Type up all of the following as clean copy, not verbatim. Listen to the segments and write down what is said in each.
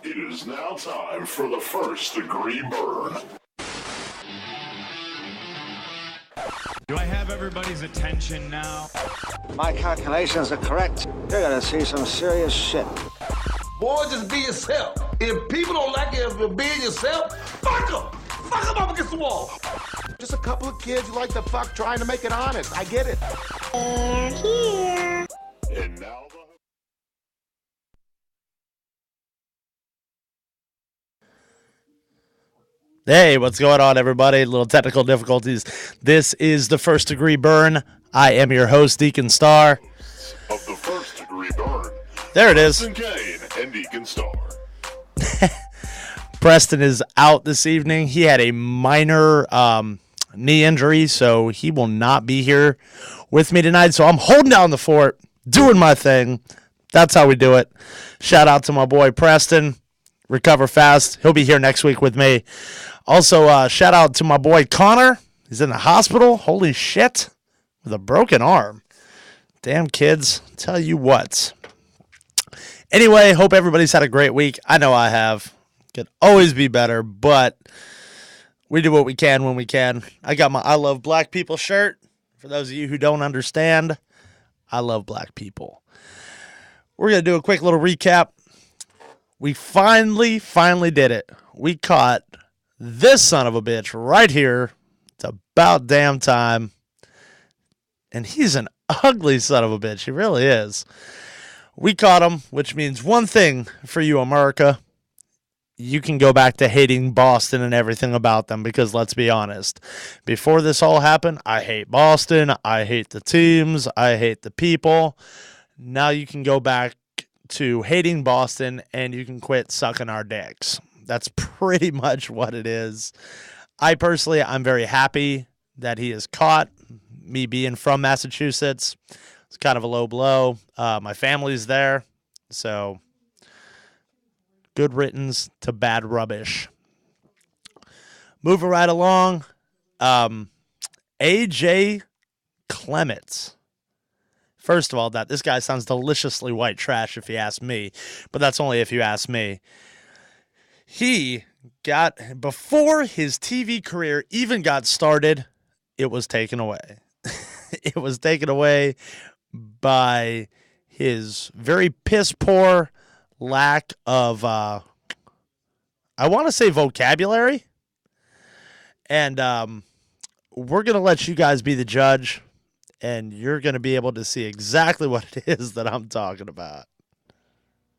It is now time for the first degree burn. Do I have everybody's attention now? My calculations are correct. You're gonna see some serious shit. Boy, just be yourself. If people don't like you for being yourself, fuck them. Fuck them up against the wall. Just a couple of kids who like to fuck trying to make it honest. I get it. They're here. And now Hey, what's going on, everybody? Little technical difficulties. This is the First Degree Burn. I am your host, Deacon Star. of the first degree burn, There it is. Preston Kane and Deacon Star. Preston is out this evening. He had a minor knee injury, so he will not be here with me tonight. So I'm holding down the fort, doing my thing. That's how we do it. Shout out to my boy Preston. Recover fast. He'll be here next week with me. Also, shout out to my boy Connor. He's in the hospital. Holy shit. With a broken arm. Damn kids. Tell you what. Anyway, hope everybody's had a great week. I know I have. Could always be better, but we do what we can when we can. I got my I Love Black People shirt. For those of you who don't understand, I love black people. We're going to do a quick little recap. We finally did it. We caught this son of a bitch right here. It's about damn time. And he's an ugly son of a bitch. He really is. We caught him, which means one thing for you, America. You can go back to hating Boston and everything about them because let's be honest. Before this all happened, I hate Boston. I hate the teams. I hate the people. Now you can go back to hating Boston and you can quit sucking our dicks. That's pretty much what it is. I'm very happy that he is caught. Me being from Massachusetts, it's kind of a low blow. My family's there, so good riddance to bad rubbish. Moving right along, AJ Clements. First of all, this guy sounds deliciously white trash if you ask me, but that's only if you ask me. He got, before his TV career even got started, it was taken away. It was taken away by his very piss-poor lack of, I want to say vocabulary. And we're going to let you guys be the judge. And you're going to be able to see exactly what it is that I'm talking about.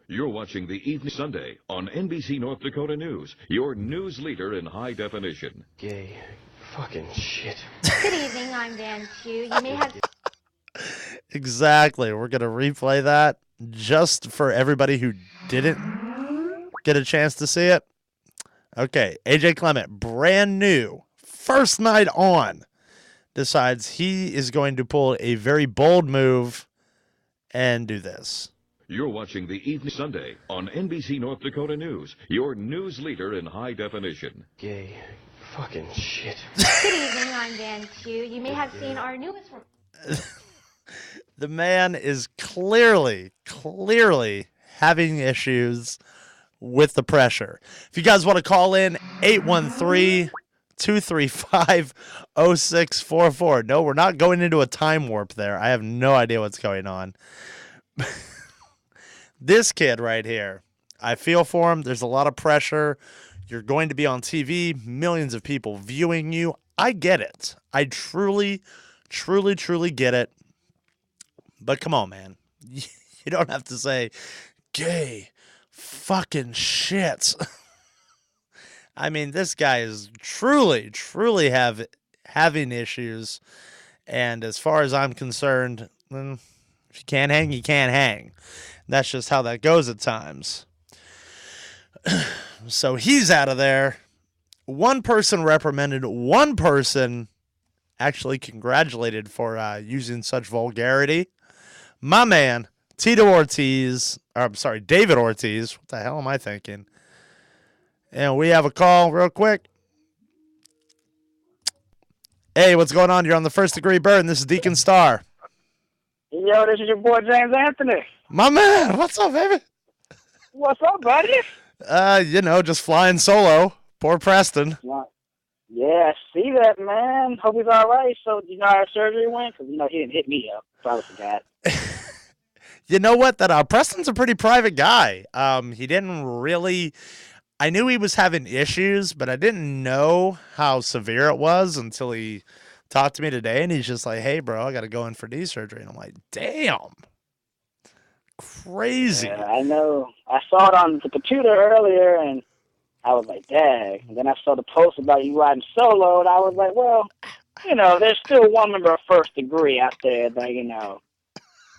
You're watching the Evening Sunday on NBC North Dakota News, your news leader in high definition. Gay fucking shit. Good evening, I'm Dan Q. You may have... Exactly. We're going to replay that just for everybody who didn't get a chance to see it. Okay, AJ Clement, brand new, first night on, decides he is going to pull a very bold move and do this. You're watching the Evening Sunday on NBC North Dakota News, your news leader in high definition. Gay fucking shit. Good evening, I'm Dan Q. You may have seen our newest... The man is clearly having issues with the pressure. If you guys want to call in, 813-235-0644. No, we're not going into a time warp there. I have no idea what's going on. This kid right here, I feel for him. There's a lot of pressure. You're going to be on TV, millions of people viewing you. I get it. I truly get it. But come on, man. You don't have to say, gay fucking shit. I mean, this guy is truly having issues. And as far as I'm concerned, if you can't hang, you can't hang. That's just how that goes at times. So he's out of there. One person reprimanded, one person actually congratulated for using such vulgarity. My man, David Ortiz. What the hell am I thinking? And we have a call real quick. Hey, what's going on? You're on the First Degree Burn. This is Deacon Star. Yo, this is your boy James Anthony. My man, what's up, baby? What's up, buddy? Just flying solo. Poor Preston. Yeah, see that, man. Hope he's all right. So, you know how his surgery went? Because, he didn't hit me up. Probably forgot. You know what? That Preston's a pretty private guy. He didn't really. I knew he was having issues, but I didn't know how severe it was until he talked to me today, and he's just like, "Hey, bro, I got to go in for knee surgery," and I'm like, "Damn, crazy." Yeah, I know. I saw it on the computer earlier, and I was like, "Dang!" And then I saw the post about you riding solo, and I was like, "Well, there's still one member of First Degree out there that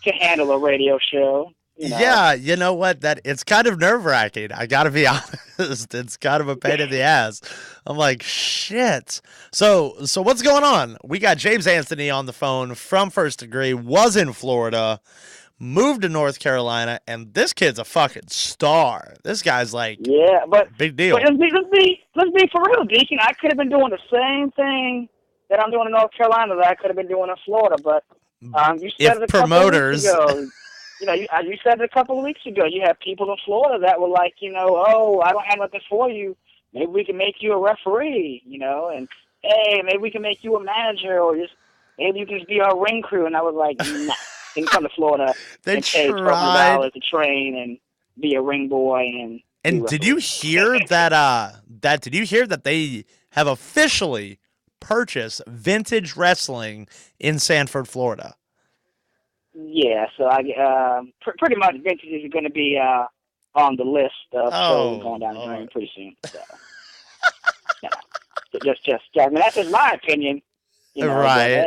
can handle a radio show." Yeah, you know what? It's kind of nerve-wracking. I got to be honest. It's kind of a pain in the ass. I'm like, shit. So what's going on? We got James Anthony on the phone from First Degree, was in Florida, moved to North Carolina, and this kid's a fucking star. This guy's like, big deal. But let's be for real, Deacon. I could have been doing the same thing that I'm doing in North Carolina that I could have been doing in Florida, but you said it a couple of weeks ago. You said it a couple of weeks ago. You had people in Florida that were like, oh, I don't have nothing for you. Maybe we can make you a referee, and hey, maybe we can make you a manager, or maybe you can just be our ring crew. And I was like, nah, can you come to Florida and pay $12 to train and be a ring boy and did you hear that? Did you hear that they have officially purchased Vintage Wrestling in Sanford, Florida? Yeah, so I pretty much Vintage is going to be on the list of shows going down the drain pretty soon. So, I mean, that's just my opinion. Right.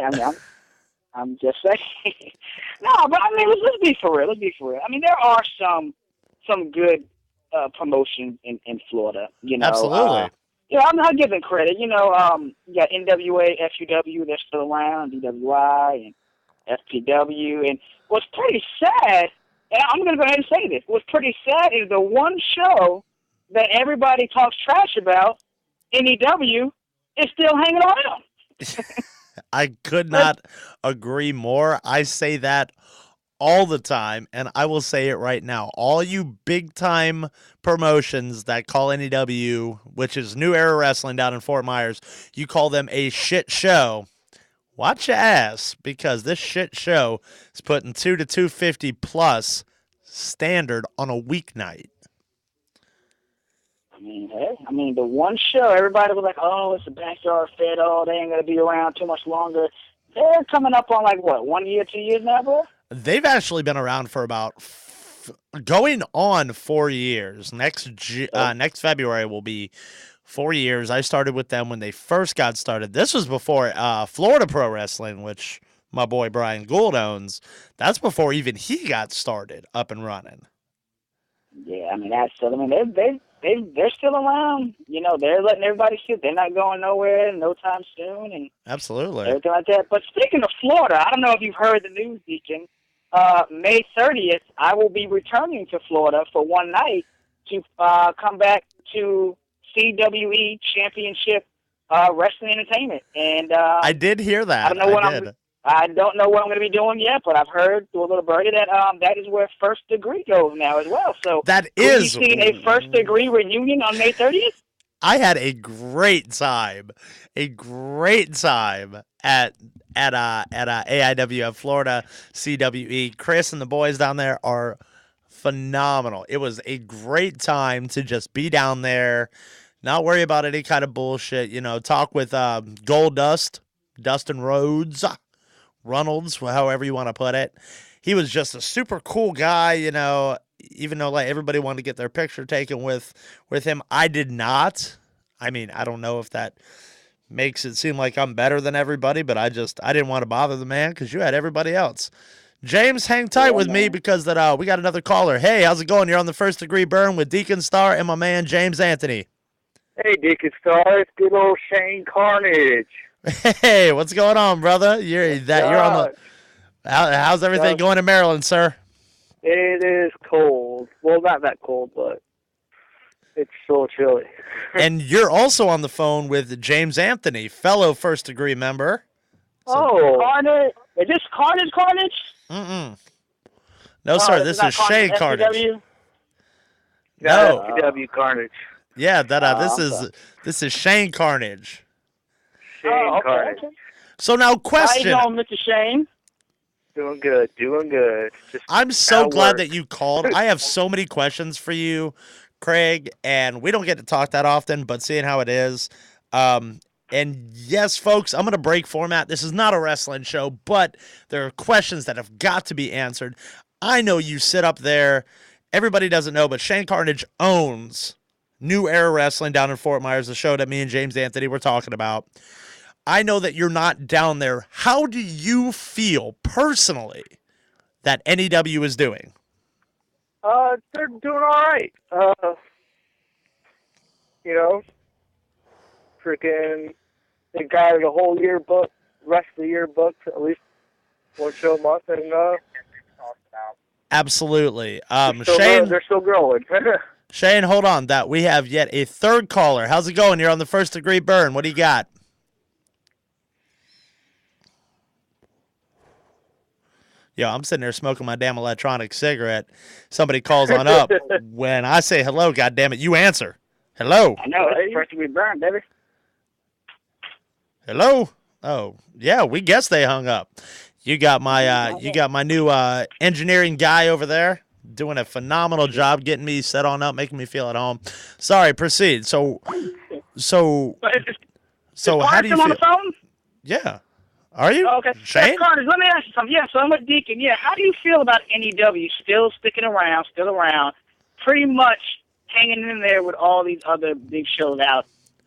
I'm just saying. No, but I mean, let's be for real. I mean, there are some good promotions in Florida. Absolutely. I'm not giving credit. You got NWA, FUW, they're still around, DWI, and FPW, and what's pretty sad, and I'm going to go ahead and say this, what's pretty sad is the one show that everybody talks trash about, NEW, is still hanging around. I could not agree more. I say that all the time, and I will say it right now. All you big-time promotions that call NEW, which is New Era Wrestling down in Fort Myers, you call them a shit show. Watch your ass, because this shit show is putting 2 to 250 plus standard on a weeknight. I mean, the one show, everybody was like, oh, it's a backyard fit, oh, they ain't going to be around too much longer. They're coming up on 1 year, 2 years now, bro? They've actually been around for about going on 4 years. Next February will be 4 years. I started with them when they first got started. This was before Florida Pro Wrestling, which my boy Brian Gould owns. That's before even he got started up and running. Yeah, I mean, they're still around. They're letting everybody see they're not going nowhere no time soon, and absolutely everything like that. But speaking of Florida, I don't know if you've heard the news, Deacon. May 30th, I will be returning to Florida for one night to come back to CWE Championship Wrestling Entertainment, and I did hear that. I don't know what I'm going to be doing yet, but I've heard through a little birdie that that is where First Degree goes now as well. So that is. You seen a First Degree reunion on May 30th? I had a great time at AIWF Florida CWE. Chris and the boys down there are phenomenal. It was a great time to just be down there, not worry about any kind of bullshit. Talk with Gold Dust, Dustin Rhodes. Reynolds, however you want to put it. He was just a super cool guy, even though everybody wanted to get their picture taken with him. I did not. I mean, I don't know if that makes it seem like I'm better than everybody, but I didn't want to bother the man because you had everybody else. James, hang tight with me because we got another caller. Hey, how's it going? You're on the First Degree Burn with Deacon Star and my man James Anthony. Hey, Deacon Star, it's good old Shane Carnage. Hey, what's going on, brother? You're on the. How's everything going in Maryland, sir? It is cold. Well, not that cold, but it's so chilly. And you're also on the phone with James Anthony, fellow First Degree member. Carnage? Is this Carnage? Mm-mm. No, sir. This is Shane Carnage. No. ECW Carnage. Yeah, this is Shane Carnage. Shane Carnage. Okay. So now, question. How you doing, Mr. Shane? Doing good. Just I'm so glad work. that you called. I have so many questions for you, Craig, and we don't get to talk that often, but seeing how it is. And yes, folks, I'm going to break format. This is not a wrestling show, but there are questions that have got to be answered. I know you sit up there. Everybody doesn't know, but Shane Carnage owns New Era Wrestling down in Fort Myers, the show that me and James Anthony were talking about. I know that you're not down there. How do you feel personally that NEW is doing? They're doing all right. Freaking, they got a whole year booked, rest of the year booked, at least one show a month, and absolutely. Shane, they're still growing. Shane, hold on. That we have yet a third caller. How's it going? You're on the First Degree Burn. What do you got? Yo, I'm sitting there smoking my damn electronic cigarette. Somebody calls on up. When I say hello, goddammit, you answer. Hello. I know, it's First Degree Burn, baby. Hello. Oh, yeah, we guess they hung up. You got my new engineering guy over there doing a phenomenal job getting me set on up, making me feel at home. Sorry, proceed. So how do you feel? On the phone? Yeah. Are you? Oh, okay. Shane? Carnage, let me ask you something. Yeah, so I'm with Deacon. Yeah, how do you feel about NEW still sticking around, pretty much hanging in there with all these other big shows out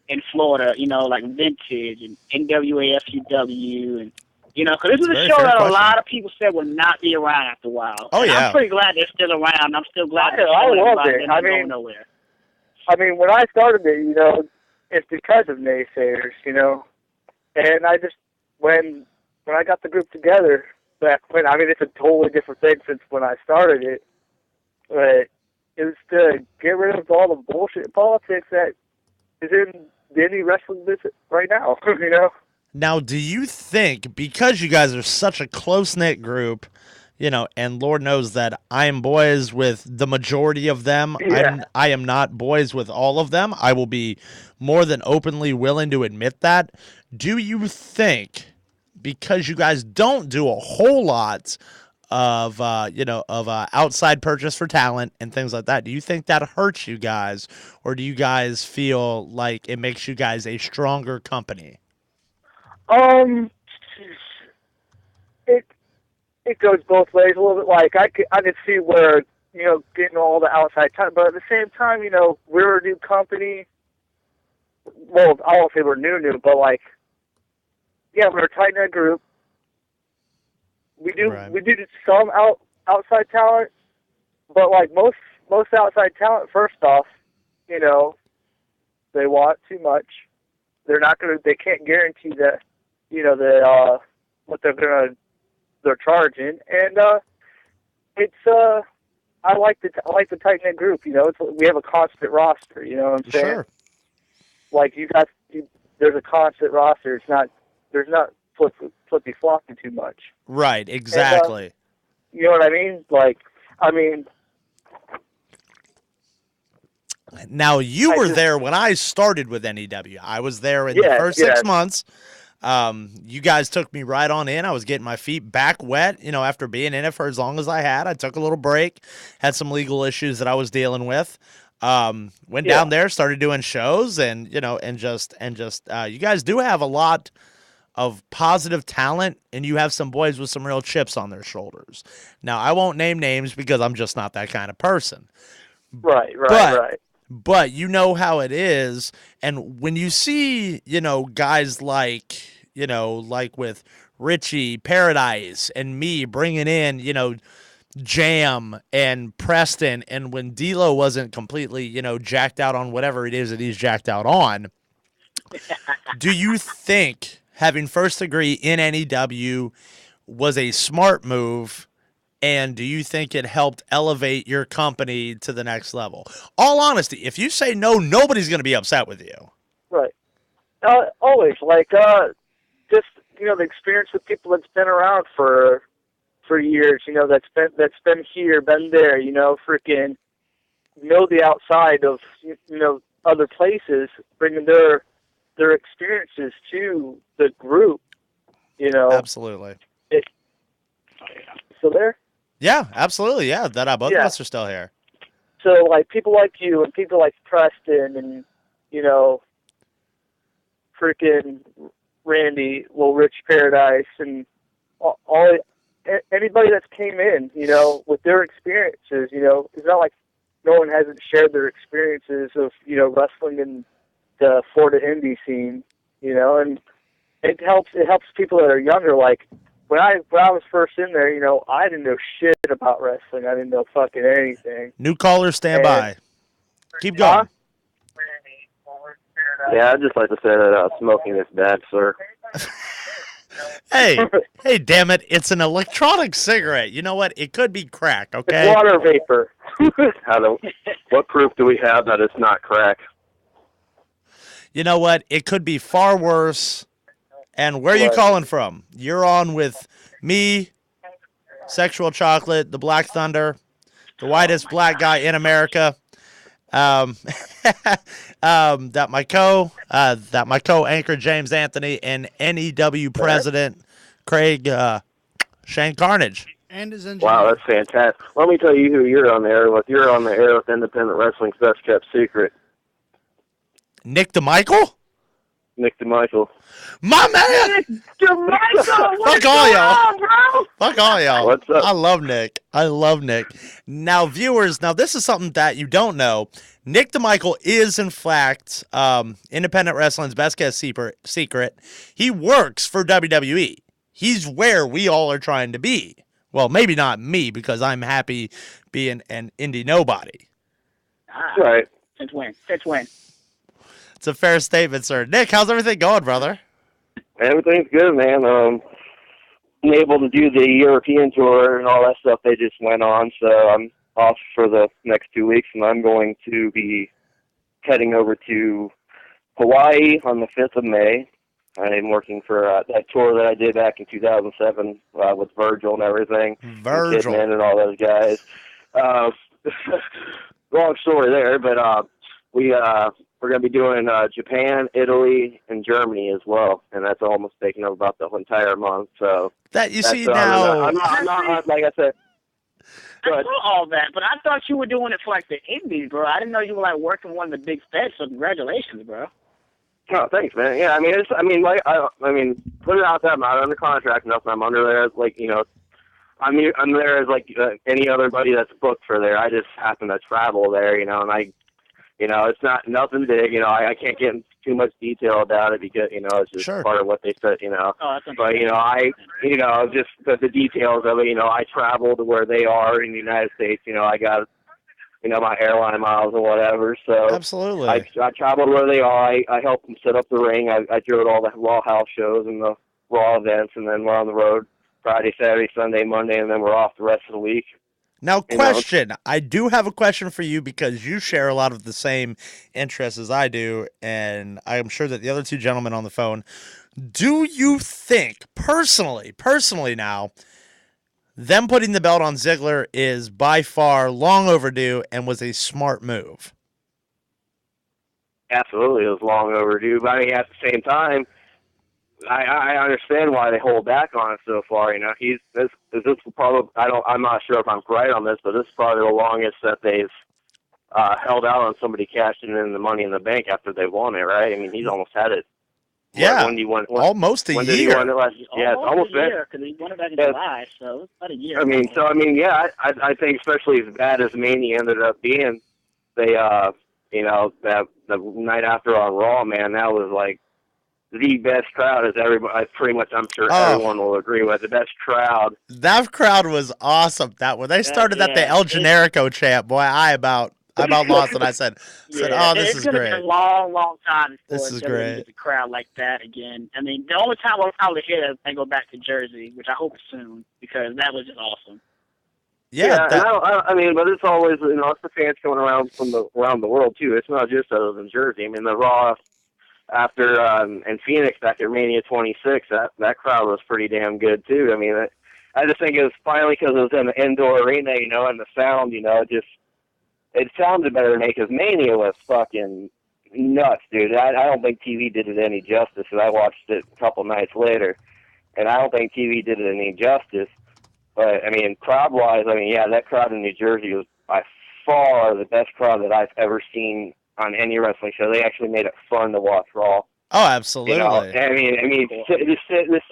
in Florida, like Vintage and NWA FUW, and because this is a show that a lot of people said will not be around after a while. Oh, yeah. I'm pretty glad they're still around. I'm still glad they're I still love around. it. They're not going nowhere. I mean, when I started it, it's because of naysayers, and I just when I got the group together back when, I mean, it's a totally different thing since when I started it, but it was to get rid of all the bullshit politics that is in the indie wrestling business right now, Now, do you think, because you guys are such a close-knit group, and Lord knows that I am boys with the majority of them, yeah. I am not boys with all of them. I will be more than openly willing to admit that. Do you think, because you guys don't do a whole lot of outside purchase for talent and things like that, do you think that hurts you guys, or do you guys feel like it makes you guys a stronger company? It goes both ways a little bit. Like I could see where getting all the outside time, but at the same time, we're a new company. Well, I won't say we're new, but we're a tight knit group. We do some outside talent, but most outside talent, first off, they want too much. They can't guarantee that, what they're charging, and I like the tight knit group. We have a constant roster. You know what I'm saying? Sure. There's a constant roster. There's not flippy floppy too much. Right. Exactly. And, you know what I mean? Now, you were there when I started with NEW. I was there in the first 6 months. You guys took me right on in. I was getting my feet back wet, after being in it for as long as I had. I took a little break, had some legal issues that I was dealing with. Went down there, started doing shows, and you guys do have a lot of positive talent, and you have some boys with some real chips on their shoulders. Now, I won't name names because I'm just not that kind of person. Right. But you know how it is, and when you see, guys like with Richie Paradise and me bringing in, Jam and Preston, and when D'Lo wasn't completely, jacked out on whatever it is that he's jacked out on, do you think having First Degree in NEW was a smart move? And do you think it helped elevate your company to the next level? All honesty, if you say no, nobody's going to be upset with you. Right. Always. Just, the experience with people that's been around for years, that's been here, been there, freaking, know the outside of other places, bringing their experiences to the group. Absolutely. Still there? Yeah, absolutely. Yeah, both of us are still here. So, like, people like you and people like Preston and, freaking Randy, Little Rich Paradise, and all anybody that's came in, with their experiences, it's not like no one hasn't shared their experiences of, wrestling in the Florida indie scene, and it helps people that are younger. Like, when I was first in there, I didn't know shit about wrestling. I didn't know fucking anything. New caller, stand by. Keep going. Yeah, I'd just like to say that smoking is bad, sir. Hey, damn it! It's an electronic cigarette. You know what? It could be crack. Okay. It's water vapor. What proof do we have that it's not crack? You know what? It could be far worse. And where are you calling from? You're on with me, Sexual Chocolate, the Black Thunder, the whitest black guy in America. That my co-anchor James Anthony, and NEW president Craig Shane Carnage. And his engineer. Wow, that's fantastic. Let me tell you who you're on the air with. You're on the air with Independent Wrestling's best kept secret. Nick DeMichael? Nick DeMichael. My man! Fuck all y'all. Fuck all y'all. What's up? I love Nick. Now, viewers, this is something that you don't know. Nick DeMichael is, in fact, Independent Wrestling's best kept secret. He works for WWE. He's where we all are trying to be. Well, maybe not me, because I'm happy being an indie nobody. Right. Since when? It's a fair statement, sir. Nick, how's everything going, brother? Everything's good, man. I'm able to do the European tour and all that stuff they just went on, so I'm off for the next 2 weeks, and I'm going to be heading over to Hawaii on the 5th of May. I'm working for that tour that I did back in 2007 with Virgil and everything. Virgil. And Kidman and all those guys. Long story there, but we're going to be doing Japan, Italy, and Germany as well, and that's almost taking up about the entire month. So that you see now, I'm not like I said. I saw all that, but I thought you were doing it for like the indies, bro. I didn't know you were like working one of the big feds. So congratulations, bro. Oh, thanks, man. Yeah, put it out there. I'm not under contract, nothing. I'm under there as I'm there as any other buddy that's booked for there. I just happen to travel there, and it's not nothing big. I can't get into too much detail about it because it's just part of what they said. Oh, but just the details of it. I travel to where they are in the United States. I got my airline miles or whatever. So absolutely, I traveled where they are. I helped them set up the ring. I drove all the Raw house shows and the Raw events, and then we're on the road Friday, Saturday, Sunday, Monday, and then we're off the rest of the week. Now, question. I do have a question for you because you share a lot of the same interests as I do, and I'm sure that the other two gentlemen on the phone, do you think, personally now, them putting the belt on Ziggler is by far long overdue and was a smart move? Absolutely, it was long overdue. But at the same time, I understand why they hold back on it so far. This is probably I'm not sure if I'm right on this, but this is probably the longest that they've held out on somebody cashing in the Money in the Bank after they won it. Right? He's almost had it. Yeah, when he won, almost a year. Did he won it last? Yeah, it's almost a year because he won it back in July, so it's about a year. I think especially as bad as Mania ended up being, they that the night after on Raw, man, that was like the best crowd, as everybody, I'm sure everyone will agree with. The best crowd. That crowd was awesome. That when they started the El Generico chant, boy, I about lost it. I said, "Oh, this is great." It's gonna be a long time before this is great. Get a crowd like that again. The only time I'll probably hear it, I go back to Jersey, which I hope is soon, because that was just awesome. Yeah, but it's always it's the fans coming around from around the world too. It's not just other than Jersey. The Raw after in Phoenix after Mania 26, that crowd was pretty damn good too. I just think it was finally because it was in the indoor arena, and the sound, it sounded better to me because Mania was fucking nuts, dude. I don't think TV did it any justice, and I watched it a couple nights later, and I don't think TV did it any justice. But, I mean, crowd-wise, I mean, yeah, that crowd in New Jersey was by far the best crowd that I've ever seen on any wrestling show. They actually made it fun to watch Raw. Oh, absolutely. You know? I mean, just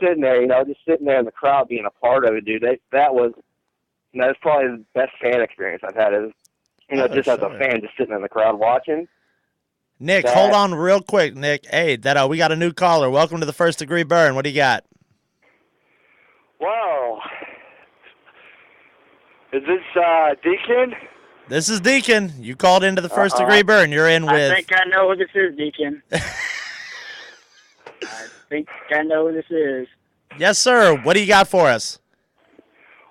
sitting there, you know, just sitting there in the crowd being a part of it, dude. That's probably the best fan experience I've had. Is, you know, just as a fan, just sitting in the crowd watching. Nick, hold on real quick, Nick. Hey, we got a new caller. Welcome to the First Degree Burn. What do you got? Wow. Is this Deacon? This is Deacon. You called into the First Degree Burn. You're in with... I think I know who this is, Deacon. I think I know who this is. Yes, sir. What do you got for us?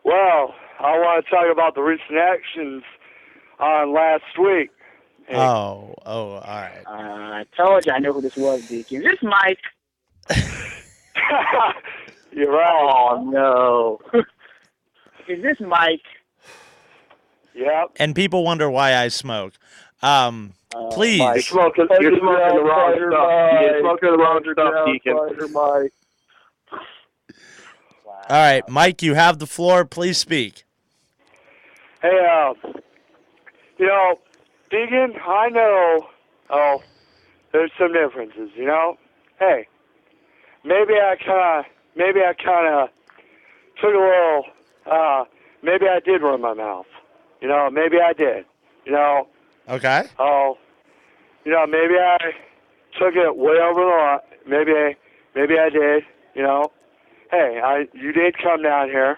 Well, I want to talk about the recent actions on last week. Hey. Oh, all right. I told you I know who this was, Deacon. This Mike. You're right. Oh, no. Is this Mike? Yep. And people wonder why I smoke. Please. You're smoking the wrong stuff. You're smoking the wrong stuff, Deacon. All right, Mike, you have the floor. Please speak. Hey, you know, Deacon, I know, there's some differences, you know? Hey, maybe I kind of took a little, maybe I did run my mouth. You know, maybe I did, you know? Okay. Oh, you know, maybe I took it way over the line. Maybe I did, you know? Hey, you did come down here,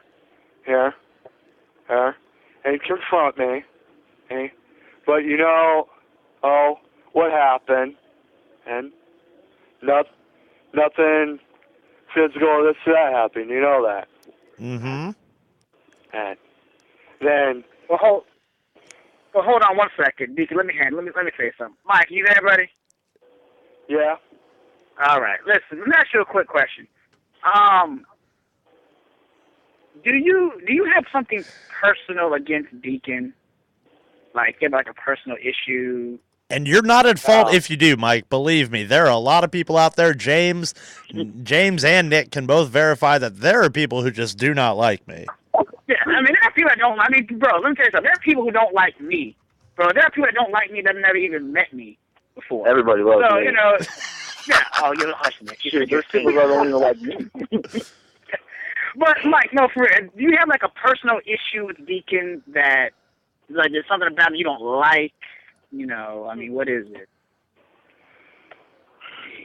and confront me, hey? But you know, what happened, and nothing physical or this or that happened. You know that. Mm-hmm. And then, well, hold on one second, Deacon. Let me say something. Mike, you there, buddy? Yeah. All right. Listen, let me ask you a quick question. Do you have something personal against Deacon? Like, you have like a personal issue? And you're not at fault if you do, Mike. Believe me, there are a lot of people out there. James and Nick can both verify that there are people who just do not like me. Yeah, I mean, there are people that don't. I mean, bro, let me tell you something. There are people who don't like me, bro. There are people that don't like me that have never even met me before. Everybody loves me. So, you know, yeah. Oh, you're hushing it. There's people that don't even like me. But, Mike, no, for real, do you have, like, a personal issue with Deacon that, like, there's something about him you don't like? You know, I mean, what is it?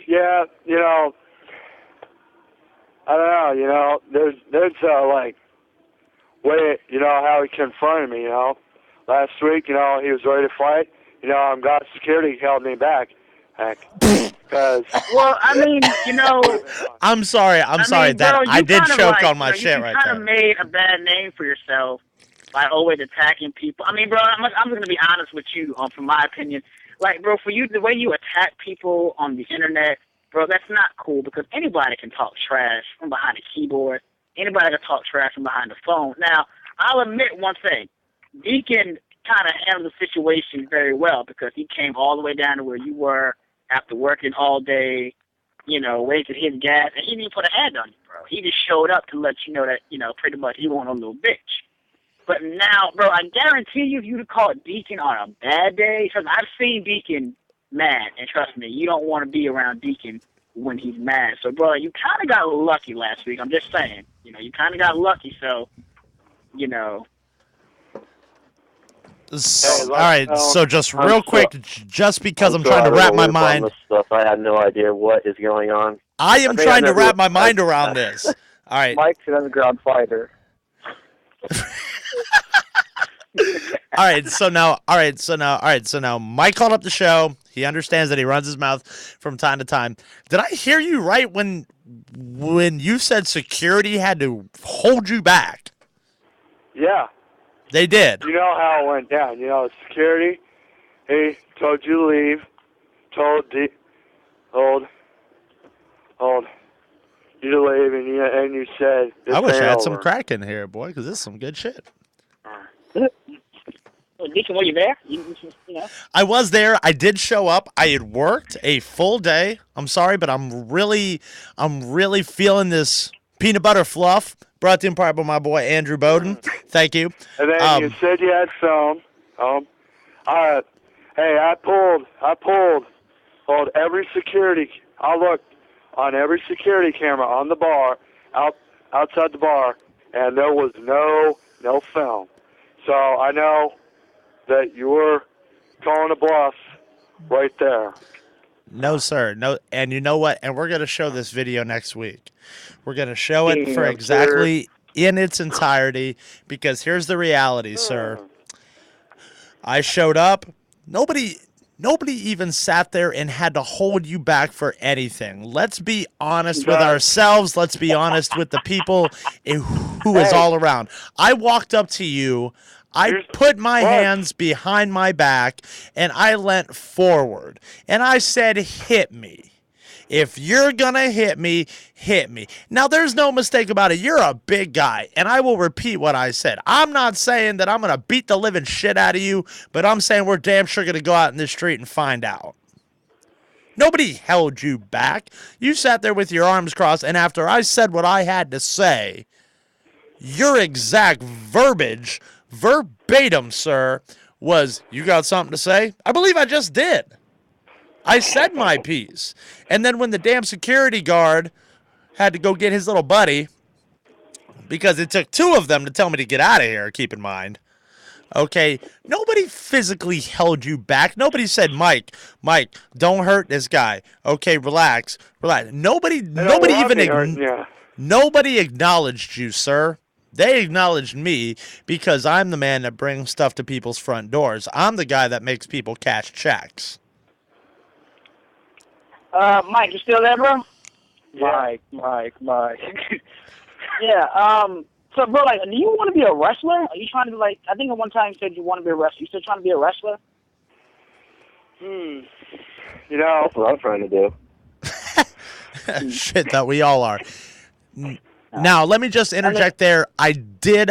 Yeah, you know, I don't know, you know, there's like, way, you know, how he confronted me, you know. Last week, you know, he was ready to fight. You know, I'm God security held me back. Heck. Because, well, I mean, you know, I'm sorry that bro, I did choke like, on my shit right there. You kind of made a bad name for yourself by always attacking people. I mean, bro, I'm going to be honest with you, from my opinion. Like, bro, for you, the way you attack people on the internet, bro, that's not cool because anybody can talk trash from behind a keyboard. Anybody can talk trash from behind the phone. Now, I'll admit one thing. Deacon kind of handled the situation very well because he came all the way down to where you were after working all day, you know, waiting to hit gas, and he didn't put a hand on you, bro. He just showed up to let you know that, you know, pretty much you weren't a little bitch. But now, bro, I guarantee you, if you would call Deacon on a bad day, because I've seen Deacon mad, and trust me, you don't want to be around Deacon when he's mad. So, bro, you kind of got lucky last week. I'm just saying. You know, you kind of got lucky, so, you know. All right, so just real quick, just because I'm trying to wrap my mind. Stuff. I have no idea what is going on. I am trying to wrap my mind around this. All right. Mike's an underground fighter. All right, so now Mike called up the show. He understands that he runs his mouth from time to time. Did I hear you right when you said security had to hold you back? Yeah. They did. You know how it went down. You know, security, he told you to leave, told you to leave, and you said, I wish I had some crack in here, boy, because this is some good shit. Well, Deacon, were you there? You know. I was there. I did show up. I had worked a full day. I'm sorry, but I'm really feeling this peanut butter fluff. Brought to you in part by my boy Andrew Bowden. Thank you. And then you said you had film. I pulled every security. I looked on every security camera on the bar, outside the bar, and there was no film. So I know that you were calling a bluff right there. No, sir. No, and you know what? And we're going to show this video next week. We're going to show it for exactly in its entirety, because here's the reality, sir. I showed up. Nobody even sat there and had to hold you back for anything. Let's be honest with ourselves. Let's be honest with the people who is all around. I walked up to you. I put my hands behind my back, and I leant forward. And I said, hit me. If you're going to hit me, hit me. Now, there's no mistake about it. You're a big guy, and I will repeat what I said. I'm not saying that I'm going to beat the living shit out of you, but I'm saying we're damn sure going to go out in the street and find out. Nobody held you back. You sat there with your arms crossed, and after I said what I had to say, your exact verbiage, verbatim, sir, was, you got something to say? I believe I just did. I said my piece. And then when the damn security guard had to go get his little buddy, because it took two of them to tell me to get out of here, keep in mind. Okay, nobody physically held you back. Nobody said, Mike, don't hurt this guy. Okay, relax. Nobody acknowledged you, sir. They acknowledged me because I'm the man that brings stuff to people's front doors. I'm the guy that makes people cash checks. Mike, you still there, bro? Yeah. Mike. Yeah, so, bro, like, do you want to be a wrestler? Are you trying to be, like, I think at one time you said you want to be a wrestler. You still trying to be a wrestler? You know. That's what I'm trying to do. Shit, that we all are. Now, let me just interject there. I did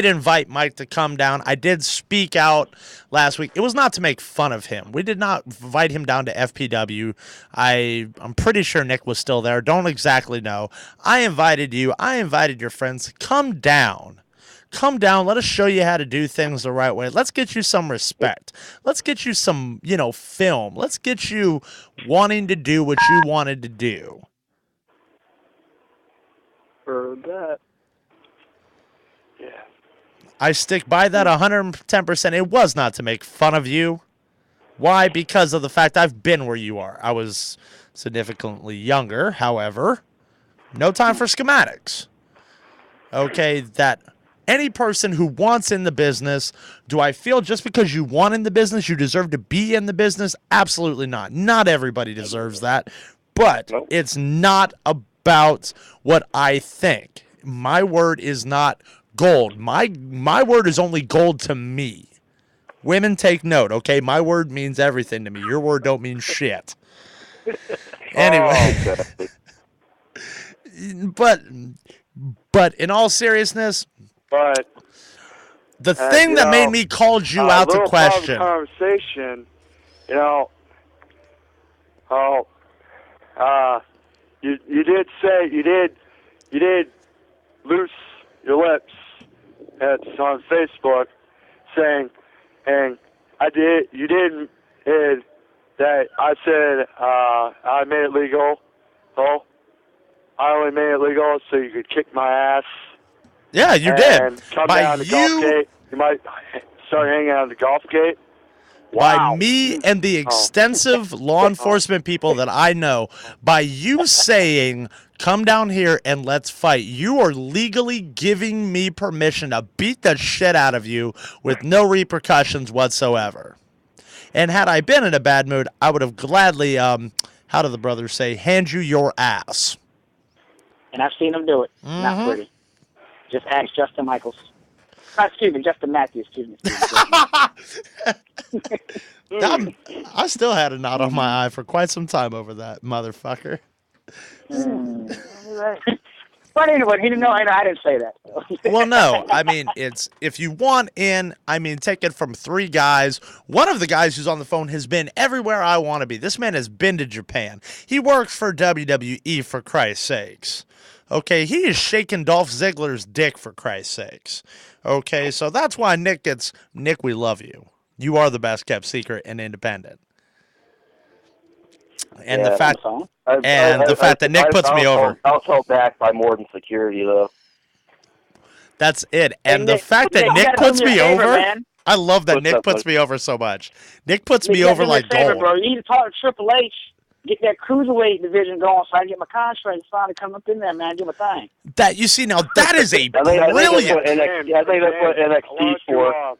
invite Mike to come down. I did speak out last week. It was not to make fun of him. We did not invite him down to FPW. I'm pretty sure Nick was still there. Don't exactly know. I invited you. I invited your friends. Come down. Come down. Let us show you how to do things the right way. Let's get you some respect. Let's get you some, film. Let's get you wanting to do what you wanted to do. Heard that. Yeah. I stick by that 110%. It was not to make fun of you. Why? Because of the fact I've been where you are. I was significantly younger, however. No time for schematics. Okay, that any person who wants in the business, do I feel just because you want in the business, you deserve to be in the business? Absolutely not. Not everybody deserves that. But it's not about what I think. My word is not gold. My word is only gold to me. Women, take note, okay? My word means everything to me. Your word don't mean shit. Anyway. But in all seriousness, the thing that made me call you out to question. Conversation, you did say you did loose your lips on Facebook, saying, and you did that I said I made it legal. Oh, I only made it legal so you could kick my ass. Yeah, you and did. Come down to Golf Gate. You might start hanging out at the Golf Gate. By me and the extensive law enforcement people that I know, by you saying, come down here and let's fight, you are legally giving me permission to beat the shit out of you with no repercussions whatsoever. And had I been in a bad mood, I would have gladly, how do the brothers say, hand you your ass. And I've seen him do it. Mm-hmm. Not pretty. Just ask Justin Michaels. Excuse me, Justin Matthews. Excuse me. I still had a knot on my eye for quite some time over that motherfucker. But But anyway, he didn't know. I didn't say that. Well, no. I mean, it's if you want in, I mean, take it from 3 guys. One of the guys who's on the phone has been everywhere I want to be. This man has been to Japan. He works for WWE, for Christ's sakes. Okay, he is shaking Dolph Ziggler's dick, for Christ's sakes. Okay, so that's why Nick gets, Nick, we love you. You are the best kept secret and independent. And the fact that Nick puts me over. I was held back by more than security, though. That's it. And the fact that Nick puts me over, I love that Nick puts me over so much. Nick puts me over like gold. Bro. You need to talk to Triple H, get that cruiserweight division going so I can get my contract signed to come up in there, man, do my thing. That, you see, now that is a brilliant. I think that's what NXT's for.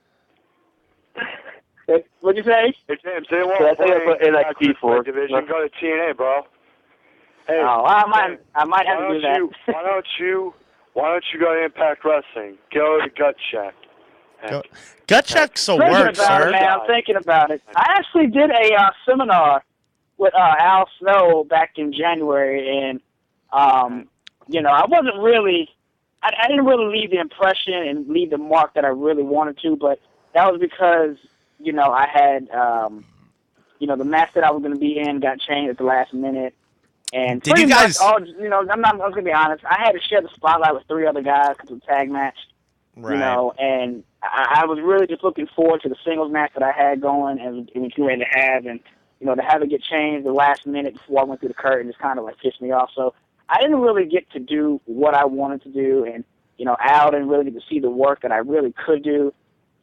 What'd you say? Hey, James, they won't play NXT for division. Go to TNA, bro. Hey, I might have to do that. Why don't you go to Impact Wrestling? Go to Gut Check. Gut Check's a work, sir. Man, I'm thinking about it. I actually did a seminar with Al Snow back in January, and you know, I wasn't really, I didn't really leave the impression and leave the mark that I really wanted to, but that was because, you know, I had, you know, the match that I was going to be in got changed at the last minute. And did you guys? You know, I'm going to be honest. I had to share the spotlight with 3 other guys because of the tag match. Right. You know, and I was really just looking forward to the singles match that I had going and was ready to have. And, you know, to have it get changed the last minute before I went through the curtain just kind of like pissed me off. So I didn't really get to do what I wanted to do. And, you know, Al didn't really get to see the work that I really could do.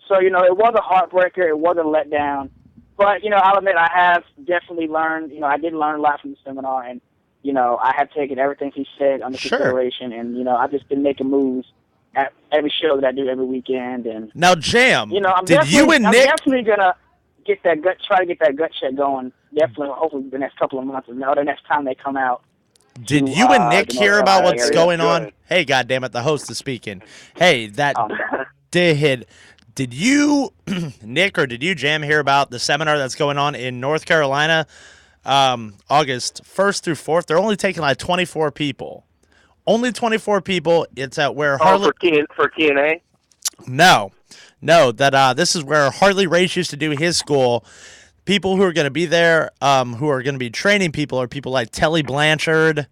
So, you know, it was a heartbreaker. It was a letdown. But, you know, I'll admit I have definitely learned, you know, I did learn a lot from the seminar. And, you know, I have taken everything he said under consideration. And, you know, I've just been making moves at every show that I do every weekend. And now, Jam, you know, I'm definitely going to get that try to get that gut check going. Definitely, hopefully the next couple of months or the next time they come out. Did you and Nick hear about what's going on? Hey, goddammit, the host is speaking. Hey, that did you, Nick, or did you, Jam, hear about the seminar that's going on in North Carolina, August 1st through 4th? They're only taking like 24 people. Only 24 people. It's at where Harley... for TNA? No. That this is where Harley Race used to do his school. People who are going to be there, who are going to be training people, are people like Telly Blanchard,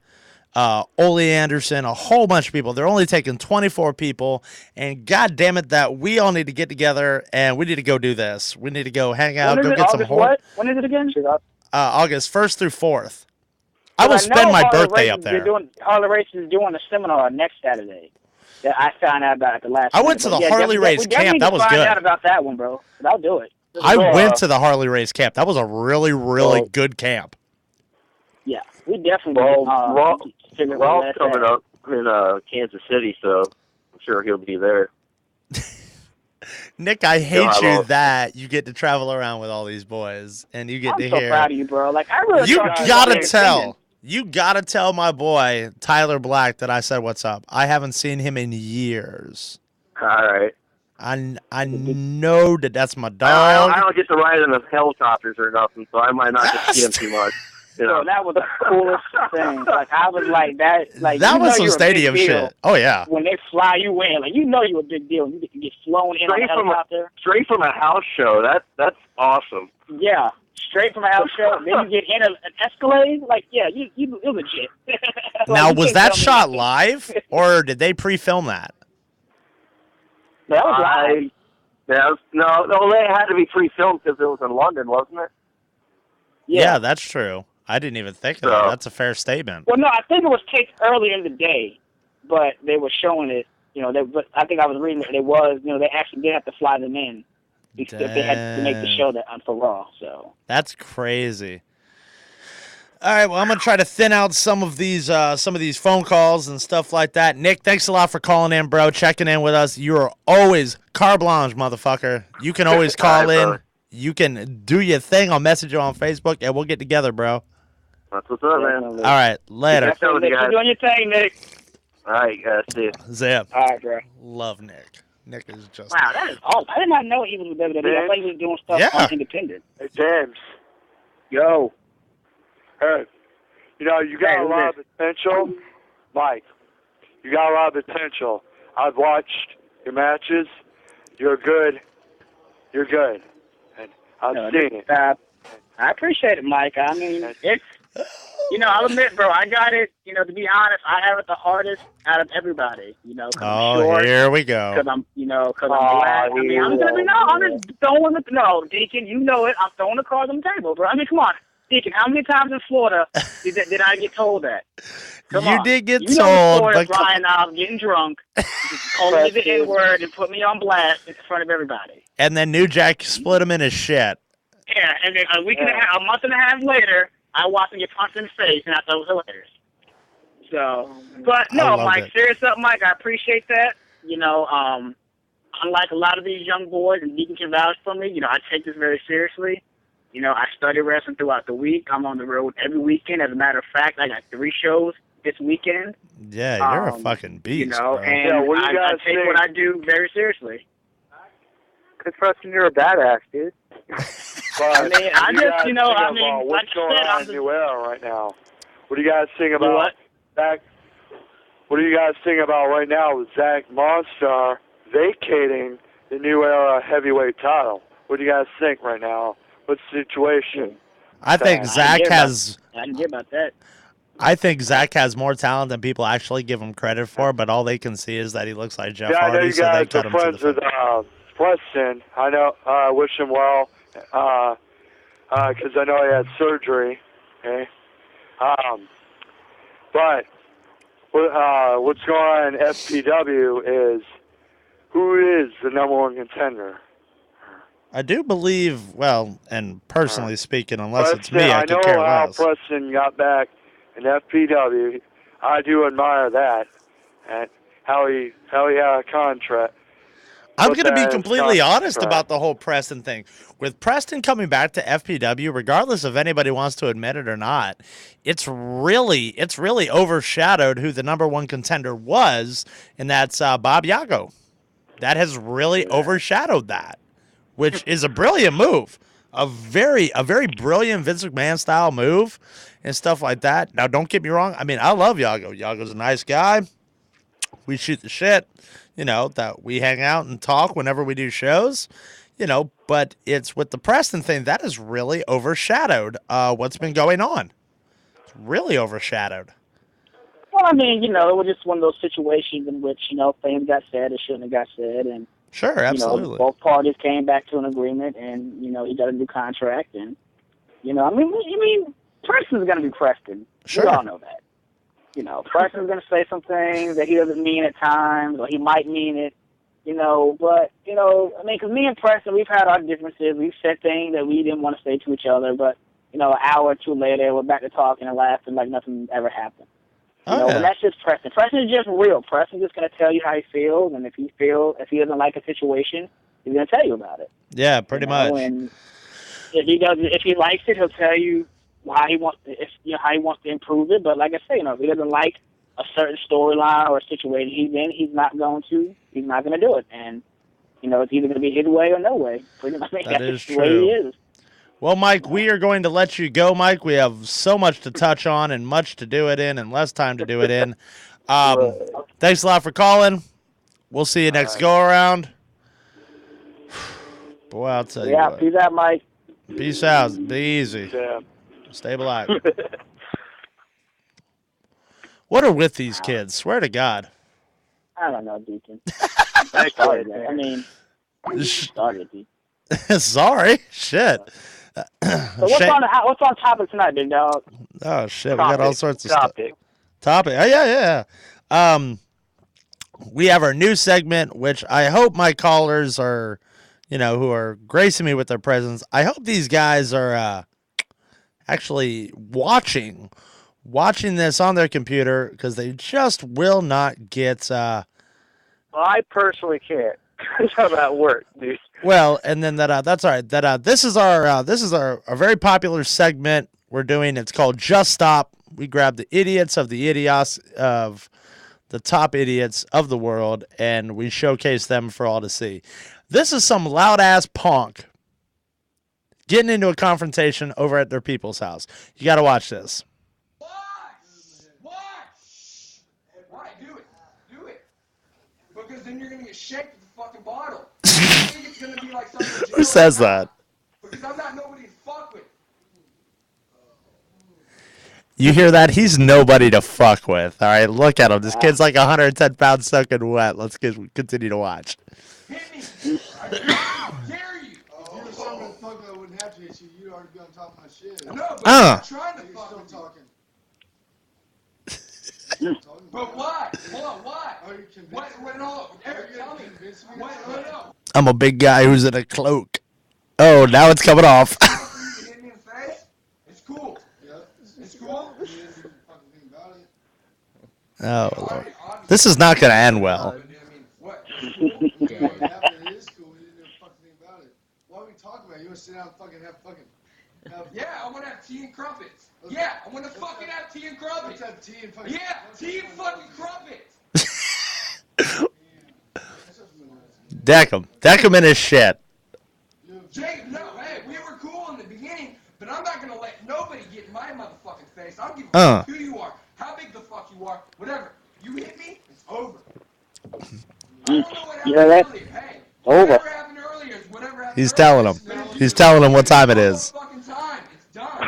Ole Anderson, a whole bunch of people. They're only taking 24 people, and God damn it, that we all need to get together and we need to go do this. We need to go hang out, go get some what? When is it again? August 1st through 4th. I will spend my birthday up there. Harley Race is doing a seminar next Saturday that I found out about at the last. I went to the Harley Race camp. That was good. Find out about that one, bro. I'll do it. I went to the Harley Race camp. That was a really, really good camp. Yeah, we definitely. Ralph's coming up in Kansas City, so I'm sure he'll be there. Nick, I hate you that you get to travel around with all these boys and you get to hear. I'm so proud of you, bro. Like I really. You gotta tell. You gotta tell my boy Tyler Black that I said what's up. I haven't seen him in years. All right. I know that's my dog. I don't get to ride in the helicopters or nothing, so I might not get to see him too much. You know? Bro, that was the coolest thing. Like I was like that. Like that was some stadium shit. Oh yeah. When they fly you in, like you know you're a big deal. You get flown in on a helicopter. Straight from a house show. That's awesome. Yeah. Straight from a house show, then you get in an Escalade. Like, yeah, you're legit. Like, now, was that shot live, or did they pre-film that? That was live. No, they had to be pre-filmed because it was in London, wasn't it? Yeah, that's true. I didn't even think of that. That's a fair statement. Well, no, I think it was taped early in the day, but they were showing it. You know, but I think I was reading that they actually did have to fly them in. Because they had to make the show for Raw, so that's crazy. All right, well, I'm gonna try to thin out some of these phone calls and stuff like that. Nick, thanks a lot for calling in, bro. Checking in with us. You are always carte blanche, motherfucker. You can always call in. Bro. You can do your thing. I'll message you on Facebook, and we'll get together, bro. That's what's up, man. All right, later. You're doing your thing, Nick. All right, guys. See you. Zip. All right, bro. Love Nick. Nick is just... Wow, that is awesome. I did not know he was with WWE. I thought he was doing stuff on independent. Hey, James. Yo. Hey. You know, you got a lot of potential. Mike. You got a lot of potential. I've watched your matches. You're good. You're good. And I've seen it. I appreciate it, Mike. I mean, it's, I'll admit, bro, I got it. To be honest, I have it the hardest out of everybody. Oh, short, here we go. Because I'm black. I mean, I'm just throwing it. No, Deacon, you know it. I'm throwing the cards on the table, bro. I mean, come on. Deacon, how many times in Florida did I get told that? You did get told. but flying out, getting drunk, calling me the N-word, and put me on blast in front of everybody. And then New Jack split him in his shit. Yeah, and then a month and a half later, I watched him get punched in the face, and I thought it was hilarious. So, but no, Mike, serious up, Mike. I appreciate that. Unlike a lot of these young boys, and Deacon can vouch for me, I take this very seriously. I study wrestling throughout the week. I'm on the road every weekend. As a matter of fact, I got 3 shows this weekend. Yeah, you're a fucking beast, bro. And I take what I do very seriously. Because Preston, you're a badass, dude. But I mean, I just, what's going on in New Era right now? What do you guys think about Zach? What do you guys think about right now with Zach Monstar vacating the New Era heavyweight title? What do you guys think right now? What's the situation? I think Zach has. I didn't hear about that. I think Zach has more talent than people actually give him credit for, but all they can see is that he looks like Jeff Hardy, so they cut him to the friends with Preston. I know. I wish him well, because I know he had surgery. Okay. But what's going on in FPW is who is the number 1 contender? I do believe, well, and personally speaking, unless Preston, it's me, I could care less. I know how Preston got back in FPW. I do admire that, and how he had a contract. I'm going to be completely honest about the whole Preston thing. With Preston coming back to FPW, regardless if anybody wants to admit it or not, it's really overshadowed who the number 1 contender was, and that's Bob Yago. That has really overshadowed that, which is a brilliant move. A very brilliant Vince McMahon style move and stuff like that. Now, don't get me wrong. I mean, I love Yago. Yago's a nice guy. We shoot the shit, that we hang out and talk whenever we do shows, but it's with the Preston thing that has really overshadowed what's been going on. It's really overshadowed. Well, I mean, it was just one of those situations in which, things got said that shouldn't have got said, and sure, absolutely. Both parties came back to an agreement, and he got a new contract, and I mean, Preston's gonna be Preston. Sure. We all know that. Preston's gonna say some things that he doesn't mean at times, or he might mean it. But I mean, because me and Preston, we've had our differences. We've said things that we didn't want to say to each other, but an hour or two later, we're back to talking and laughing like nothing ever happened. And that's just Preston. Preston is just real. Preston's just going to tell you how he feels, and if he doesn't like a situation, he's going to tell you about it. Yeah, pretty much. And if he likes it, he'll tell you how he wants to improve it. But like I say, if he doesn't like a certain storyline or a situation he's not going to do it. And it's either going to be his way or no way. Pretty much, that that's is just the true. way he is. Well, Mike, we are going to let you go, Mike. We have so much to touch on and much to do it in and less time to do it in. Thanks a lot for calling. We'll see you next go-around. Boy, I'll tell you what. Peace out, Mike. Peace out. Be easy. Yeah. Stay alive. What are with these kids? Swear to God. I don't know, Deacon. Sorry, man. I mean, started, Deacon. Sorry. Shit. So what's on topic tonight, big dog? Oh shit, we got all sorts of topic. Oh yeah. We have our new segment, which I hope my callers are, who are gracing me with their presence. I hope these guys are actually watching this on their computer, because they just will not get. Well, I personally can't. How that work, dude? Well, and then that's all right. This is our very popular segment we're doing. It's called Just Stop. We grab the idiots of the idiots of the top idiots of the world, and we showcase them for all to see. This is some loud ass punk getting into a confrontation over at their people's house. You got to watch this. get shaked with the fucking bottle. I think it's gonna be like something. Who says that? Because I'm not nobody to fuck with. You hear that? He's nobody to fuck with. All right, look at him. This kid's like 110 pounds soaking wet. Let's continue to watch. Hit me. I dare you. If you were something to fuck with, I wouldn't have to hit you. You'd already be on top of my shit. No, but I'm trying to fuck with talking. But why? Why? What? No, Eric, tell me. What? No. I'm a big guy who's in a cloak. Oh, now it's coming off. You hit me in the face? It's cool. It's cool. Oh, Lord. This is not going to end well. What? It is cool. We didn't do a fucking thing about it. Why are we talking about it? You want to sit down and fucking have Yeah, I want to have tea and crumpets. Yeah, I want to fucking have tea and crumpets. Let's have tea and fucking. Yeah, tea and fucking crumpets. Deck him in his shit. Jake, no, hey, we were cool in the beginning, but I'm not gonna let nobody get in my motherfucking face. I don't give a fuck who you are, how big the fuck you are, whatever. You hit me, it's over. I don't know what happened earlier. Hey, whatever happened earlier is whatever happened. He's telling him. He's telling him what time it is. Fucking time. It's done.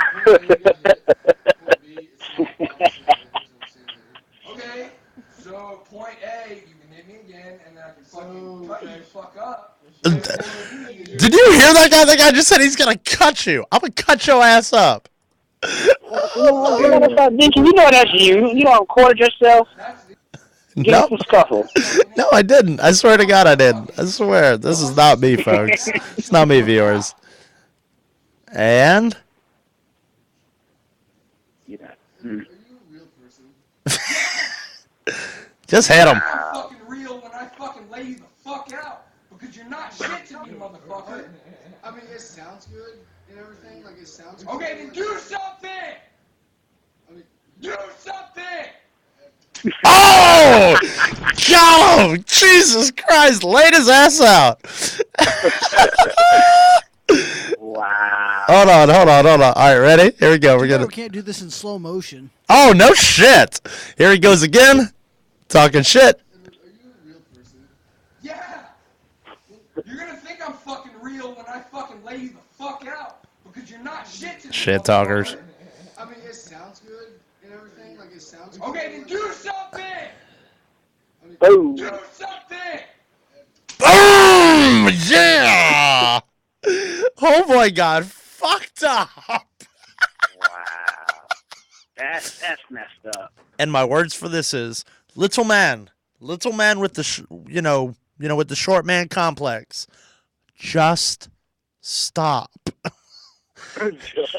Okay, so point A, you can hit me again, and then I can fucking cut you the fuck up. Did you hear that guy? That guy just said he's gonna cut you. I'm gonna cut your ass up. You know that's you. You don't record yourself. No. Scuffle. No, I didn't. I swear to God, I didn't. I swear. This is not me, folks. It's not me, viewers. And? Just hit him. I'm fucking real when I fucking lay you the fuck out. Because you're not shit to me, motherfucker. I mean, it sounds good and everything. Like, it sounds good. Okay, then do something! Do something! Oh! Go! Jesus Christ! Laid his ass out. Wow. Hold on. All right, ready? Here we go. We can't do this in slow motion. Oh, no shit. Here he goes again. Talking shit. Yeah! You're gonna think I'm fucking real when I fucking lay you the fuck out. Because you're not shit to me. Shit talkers. I mean, it sounds good and everything. Like, it sounds good. Okay, then do something! Boom. Do something! Boom! Yeah! Oh my God, fucked up. Wow. That's messed up. And my words for this is little man with the with the short man complex. Just stop. Just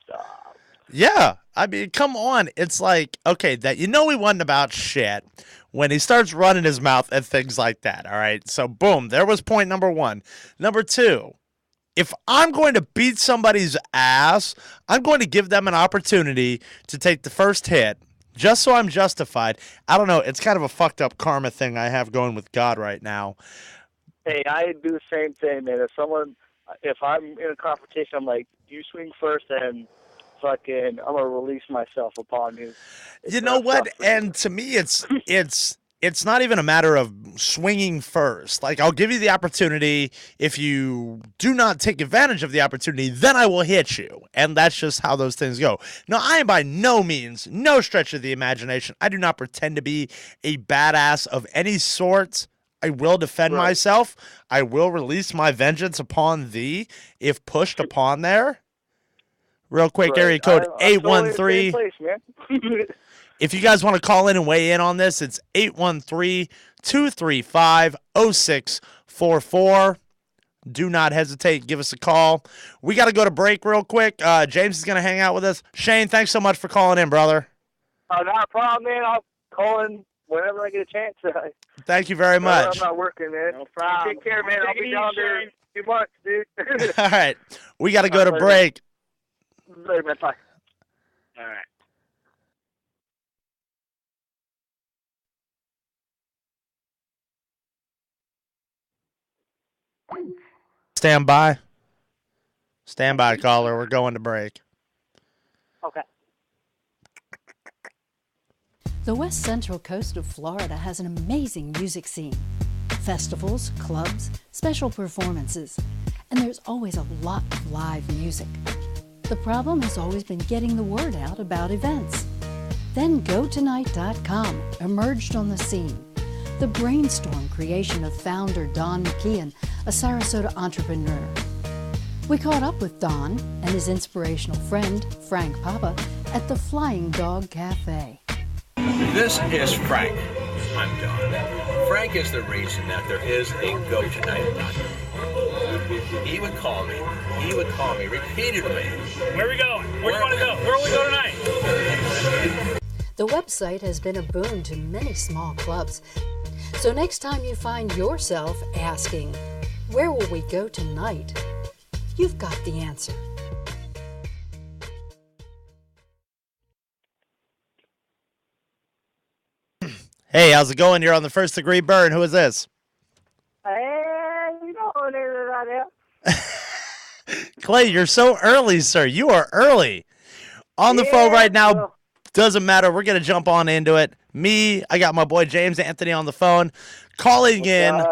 stop. Yeah, I mean, come on. It's like, okay, that he wasn't about shit when he starts running his mouth and things like that, all right? So, boom, there was point number one. Number two, if I'm going to beat somebody's ass, I'm going to give them an opportunity to take the first hit just so I'm justified. I don't know. It's kind of a fucked up karma thing I have going with God right now. Hey, I do the same thing, man. If I'm in a confrontation, I'm like, you swing first and fucking, I'm going to release myself upon you. You know what? And to me, it's not even a matter of swinging first. Like, I'll give you the opportunity. If you do not take advantage of the opportunity, then I will hit you. And that's just how those things go. Now, I am by no means, no stretch of the imagination, I do not pretend to be a badass of any sort. I will defend myself. I will release my vengeance upon thee if pushed upon there. Real quick, area code 813. If you guys want to call in and weigh in on this, it's 813-235-0644. Do not hesitate. Give us a call. We got to go to break real quick. James is going to hang out with us. Shane, thanks so much for calling in, brother. Oh, not a problem, man. I'll call in whenever I get a chance. Thank you very much. I'm not working, man. No problem. Take care, man. I'll be down there in a few months, dude. All right. We got to go to break. Later, man. Bye. All right. Stand by. Stand by, caller. We're going to break. Okay. The west central coast of Florida has an amazing music scene. festivals, clubs, special performances, and there's always a lot of live music. The problem has always been getting the word out about events. Then GoTonight.com emerged on the scene. The brainstorm creation of founder Don McKeon, a Sarasota entrepreneur. We caught up with Don and his inspirational friend, Frank Papa, at the Flying Dog Cafe. This is Frank. I'm Don. Frank is the reason that there is a GoTonight.com. He would call me repeatedly. Where are we going? Where do you want to go? Where will we go tonight? The website has been a boon to many small clubs. So next time you find yourself asking, where will we go tonight? You've got the answer. Hey, how's it going? You're on the First Degree Burn. Who is this? Hey, you know who it is right there. Clay, you're so early, sir. You are early. On the phone right now. Doesn't matter. We're going to jump on into it. I got my boy James Anthony on the phone. Calling in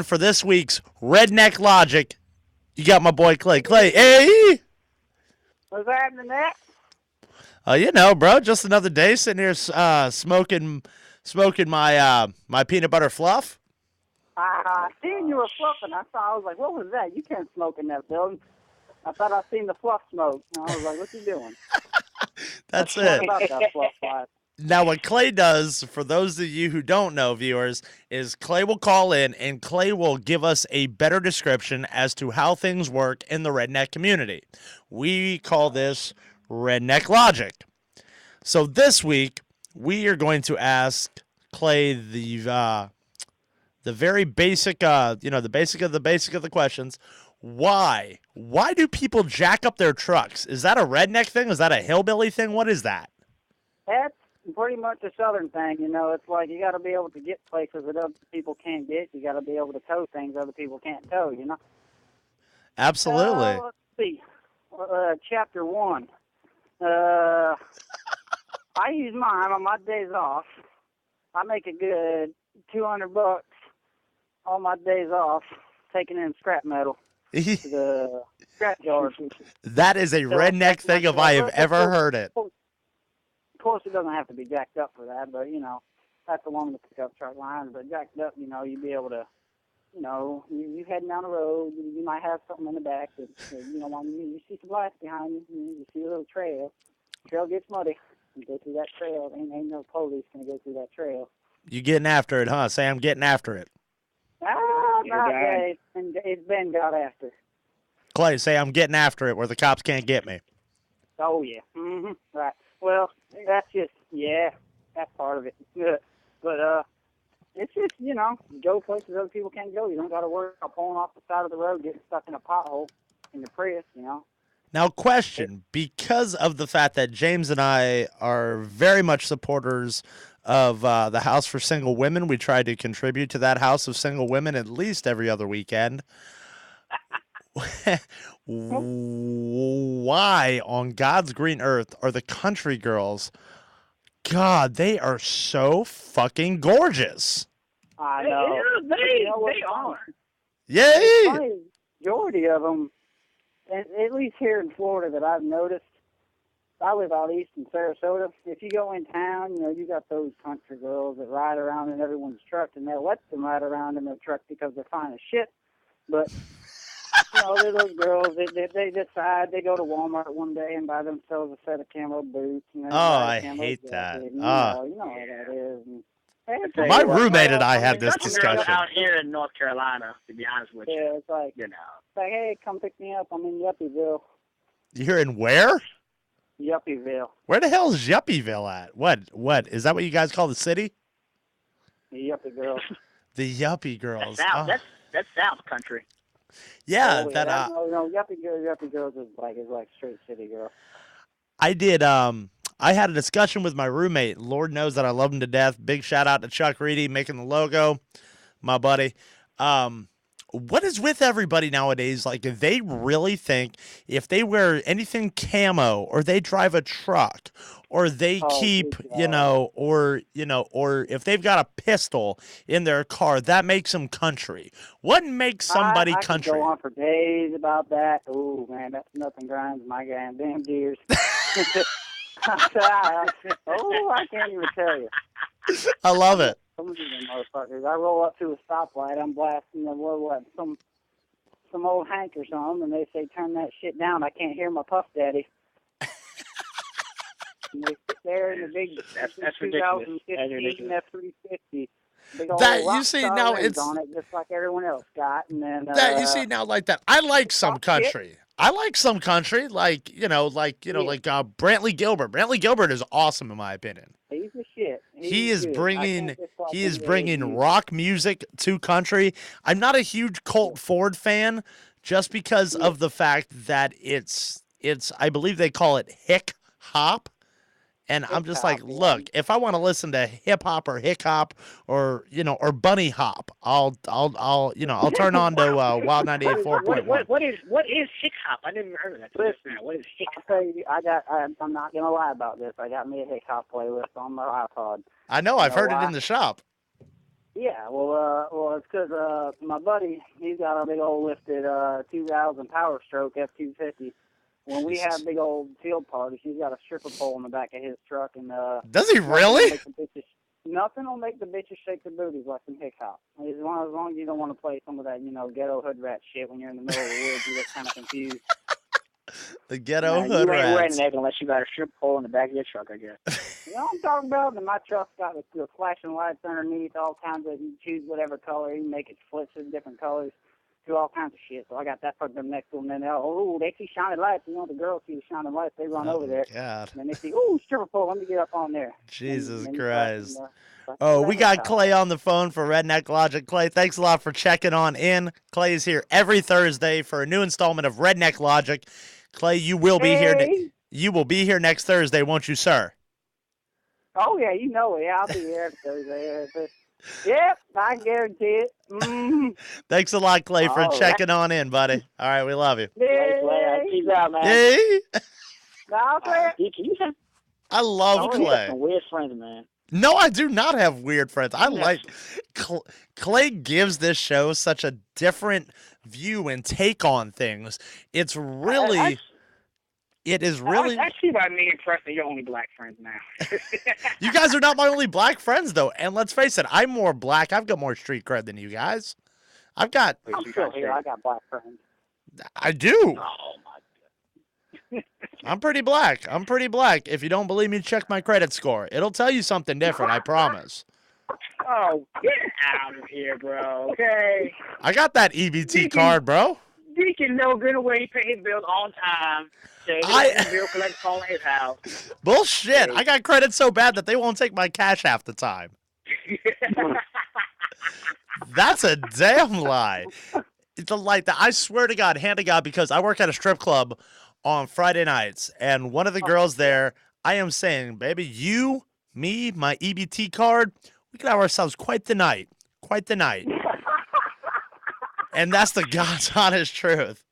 for this week's Redneck Logic. You got my boy Clay. Clay, hey! What's happening there? You know, bro, just another day sitting here smoking my peanut butter fluff. I seen you were fluffing. I was like, what was that? You can't smoke in that building. I thought I seen the fluff smoke. And I was like, what you doing? That's it. About that fluff light. Now, what Clay does, for those of you who don't know, viewers, is Clay will call in and Clay will give us a better description as to how things work in the redneck community. We call this Redneck Logic. So this week, we are going to ask Clay the very basic, the basic of the questions. Why? Why do people jack up their trucks? Is that a redneck thing? Is that a hillbilly thing? What is that? That's pretty much a southern thing, you know. It's like you got to be able to get places that other people can't get. You got to be able to tow things other people can't tow, you know. Absolutely. Let's see. Chapter 1. I use mine on my days off. I make a good $200 on my days off taking in scrap metal to the scrap yard. That is a redneck thing if I have ever heard it. Of course, it doesn't have to be jacked up for that, but, you know, that's along the pickup truck lines. But jacked up, you know, you'd be able to, you know, you heading down the road, you might have something in the back that, you know, when you see some lights behind you, you see a little trail. Trail gets muddy. You go through that trail. Ain't no police going to go through that trail. You getting after it, huh? Say I'm getting after it. It's been got after. Clay, say I'm getting after it where the cops can't get me. Oh, yeah. Mm-hmm. Right. Well, that's just, that's part of it. But it's just, you know, you go places other people can't go. You don't got to worry about pulling off the side of the road, getting stuck in a pothole in the Prius, you know. Now, question, because of the fact that James and I are very much supporters of the House for Single Women, we try to contribute to that House of Single Women at least every other weekend. Why on God's green earth are the country girls? God, they are so fucking gorgeous. I know. They are. Yay! The majority of them, at least here in Florida that I've noticed, I live out east in Sarasota. If you go in town, you know, you got those country girls that ride around in everyone's truck, and they'll let them ride around in their truck because they're fine as shit. But, you know, they're those girls, they decide, they go to Walmart one day and buy themselves a set of camo boots. And I hate that. You know how that is. And, my roommate and I had this discussion. Out here in North Carolina, to be honest with you. Yeah, it's like, you know. It's like, hey, come pick me up. I'm in Yuppieville. You're in where? Yuppieville. Where the hell is Yuppieville at? What? Is that what you guys call the city? The Yuppie Girls. The Yuppie Girls. That's South Country. Yeah, Yuppie Girls is like straight city girl. I had a discussion with my roommate. Lord knows that I love him to death. Big shout out to Chuck Reedy making the logo, my buddy. what is with everybody nowadays? Like, they really think if they wear anything camo, or they drive a truck, or they keep, or if they've got a pistol in their car, that makes them country. What makes somebody I country? I could go on for days about that. Ooh, man, that's nothing grinds my damn gears. I can't even tell you. I love it. Some of these motherfuckers. I roll up to a stoplight, I'm blasting some old Hank or something, and they say, turn that shit down. I can't hear my Puff Daddy. And they sit there in the big that's ridiculous. 2015 F-350. Big old That, you rock see, star now rims it's- on it, just like everyone else got. And then That you see now, like that. I like some country. I like some country, like Brantley Gilbert. Brantley Gilbert is awesome in my opinion. He's the shit. He is bringing rock music to country. I'm not a huge Colt Ford fan, just because of the fact that it's I believe they call it hick hop. And I'm just like, look, if I want to listen to hip hop or hick hop or bunny hop, I'll turn on to Wild 98.4.1. What is hip hop? I never heard of that. Listen, what is hip hop? I'm not gonna lie about this. I got me a hip hop playlist on my iPod. I know, I've heard it in the shop. Yeah, well, it's because my buddy, he's got a big old lifted 2000 Power Stroke F250. When we have big old field parties, he's got a stripper pole in the back of his truck, and does he really? Nothing will make the bitches shake their booties like some hip hop. As long as you don't want to play some of that, ghetto hood rat shit when you're in the middle of the woods, you get kind of confused. The ghetto hood you ain't rats. redneck unless you got a stripper pole in the back of your truck, I guess. You know what I'm talking about? And my truck's got the flashing lights underneath, all kinds of, you choose whatever color, you make it flips in different colors. Do all kinds of shit. So I got that for them next to them. And then, they see shining lights. The girls see the shining lights. They run over there. God. And they see, stripper pole. Let me get up on there. Jesus and Christ. We got Clay on the phone for Redneck Logic. Clay, thanks a lot for checking on in. Clay is here every Thursday for a new installment of Redneck Logic. Clay, you will be here. You will be here next Thursday, won't you, sir? Oh, yeah, you know it. I'll be here Thursday. Yep, I guarantee it. Mm-hmm. Thanks a lot, Clay, for checking on in, buddy. All right, we love you. Clay, peace out, man. Hey. I love Clay. You got some weird friends, man. No, I do not have weird friends. I like Clay gives this show such a different view and take on things. It's really... It is really... I see why me and Preston, you're only black friends now. You guys are not my only black friends, though. And let's face it, I'm more black. I've got more street cred than you guys. I'm still here. I got black friends. I do. Oh, my God. I'm pretty black. If you don't believe me, check my credit score. It'll tell you something different, I promise. Oh, get out of here, bro, okay? I got that EBT card, bro. Deacon no good away, pay his bills on time. Bill collects calling his house. Bullshit. I got credit so bad that they won't take my cash half the time. That's a damn lie. It's a lie that I swear to God, hand to God, because I work at a strip club on Friday nights, and one of the girls there, I am saying, baby, you, me, my EBT card, we could have ourselves quite the night. Quite the night. And that's the God's honest truth.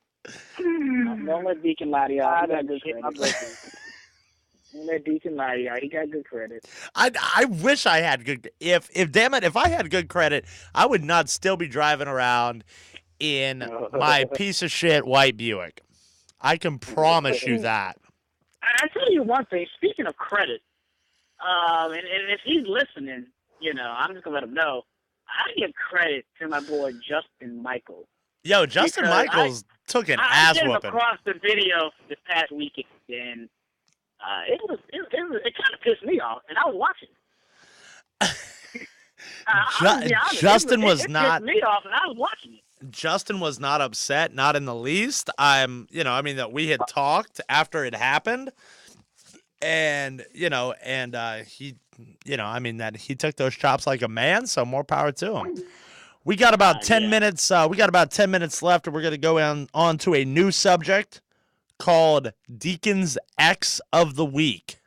Don't let Deacon lie to y'all. He got good credit. Don't let Deacon lie to y'all. He got good credit. I wish I had good. If damn it, if I had good credit, I would not still be driving around in my piece of shit white Buick. I can promise you that. I tell you one thing. Speaking of credit, and if he's listening, I'm just gonna let him know. I give credit to my boy Justin Michael. Yo, Justin Michaels took an ass whooping. I came whooping. across the video this past weekend, and it kind of pissed me off, and I was watching. Justin was not. It pissed me off, and I was watching it. Justin was not upset, not in the least. That we had talked after it happened, and he. That he took those chops like a man, so more power to him. We got about 10 minutes. We got about 10 minutes left, and we're going to go on to a new subject called Deacon's X of the Week.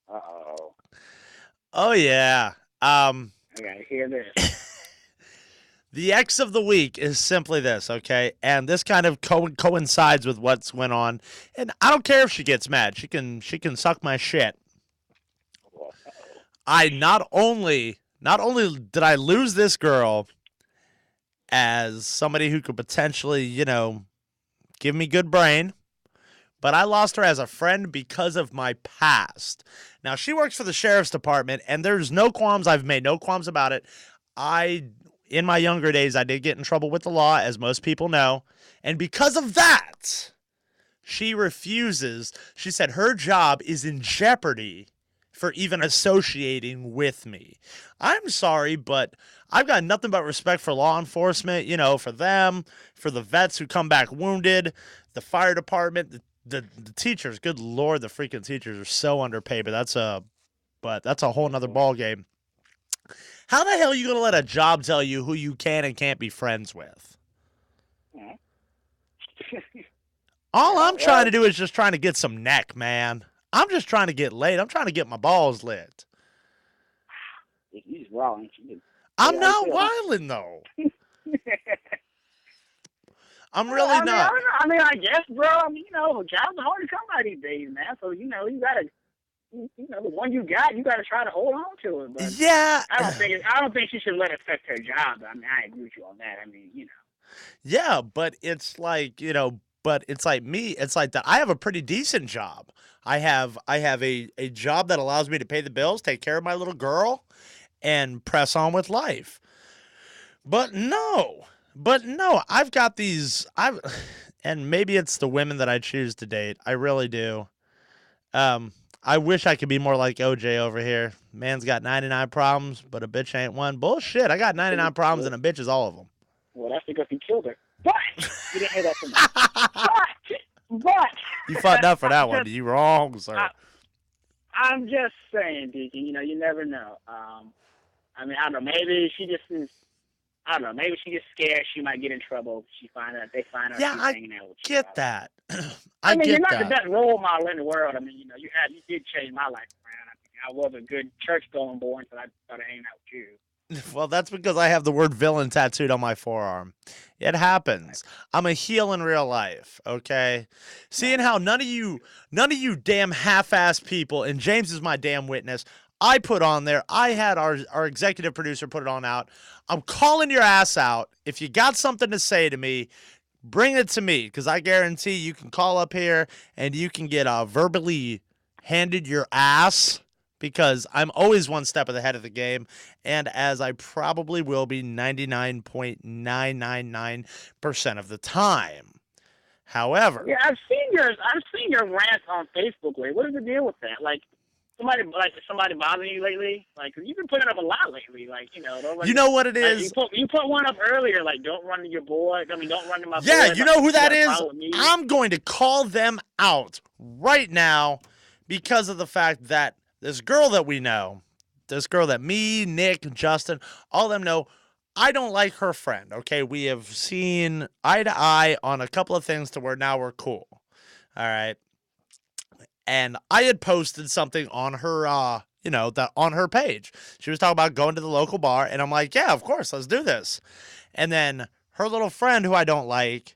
Uh-oh. Oh, yeah. I got to hear this. The X of the week is simply this, okay? And this kind of coincides with what's went on. And I don't care if she gets mad. She can suck my shit. I not only did I lose this girl as somebody who could potentially, give me good brain, but I lost her as a friend because of my past. Now, she works for the sheriff's department, and there's no qualms. I've made no qualms about it. In my younger days, I did get in trouble with the law, as most people know. And because of that, she refuses. She said her job is in jeopardy for even associating with me. I'm sorry, but I've got nothing but respect for law enforcement, for them, for the vets who come back wounded, the fire department, the teachers. Good Lord, the freaking teachers are so underpaid, but that's a whole nother ball game. How the hell are you going to let a job tell you who you can and can't be friends with? All I'm trying to do is just trying to get some neck, man. I'm just trying to get laid. I'm trying to get my balls lit. He's wrong. I'm not wilding, though. I'm really not. I guess, bro. Jobs are hard to come by these days, man. So, you gotta, the one you gotta try to hold on to it. But yeah. I don't think she should let it affect her job. I agree with you on that. Yeah, but it's like, me. It's like that. I have a pretty decent job. I have a job that allows me to pay the bills, take care of my little girl, and press on with life. But no, I've got these. And maybe it's the women that I choose to date. I really do. I wish I could be more like OJ over here. Man's got 99 problems, but a bitch ain't one. Bullshit. I got 99 problems and a bitch is all of them. Well, that's because he killed her. But you didn't hear that from me. But you fucked up for that one. You wrong, sir. I'm just saying, Deacon. You never know. I don't know. Maybe she just is. I don't know. Maybe she gets scared. She might get in trouble. They find out. Yeah, she's hanging out with you. Get that. You're not the best role model in the world. You did change my life around. I was a good church-going boy until I started hanging out with you. Well, that's because I have the word villain tattooed on my forearm. It happens. I'm a heel in real life, okay? Seeing how none of you damn half-ass people, and James is my damn witness, I put on there, I had our executive producer put it on out. I'm calling your ass out. If you got something to say to me, bring it to me, because I guarantee you can call up here and you can get verbally handed your ass, because I'm always one step ahead of the game, and as I probably will be 99.999% of the time. However, yeah, I've seen your rants on Facebook. What is the deal with that? Somebody bothering you lately? You've been putting up a lot lately. You know what it is? You put one up earlier. Don't run to your boy. Don't run to my boy. Yeah, you know who that is? I'm going to call them out right now because of the fact that this girl that we know, this girl that me, Nick, Justin, all of them know, I don't like her friend, okay? We have seen eye to eye on a couple of things to where now we're cool, all right? And I had posted something on her, on her page. She was talking about going to the local bar, and I'm like, yeah, of course, let's do this. And then her little friend, who I don't like,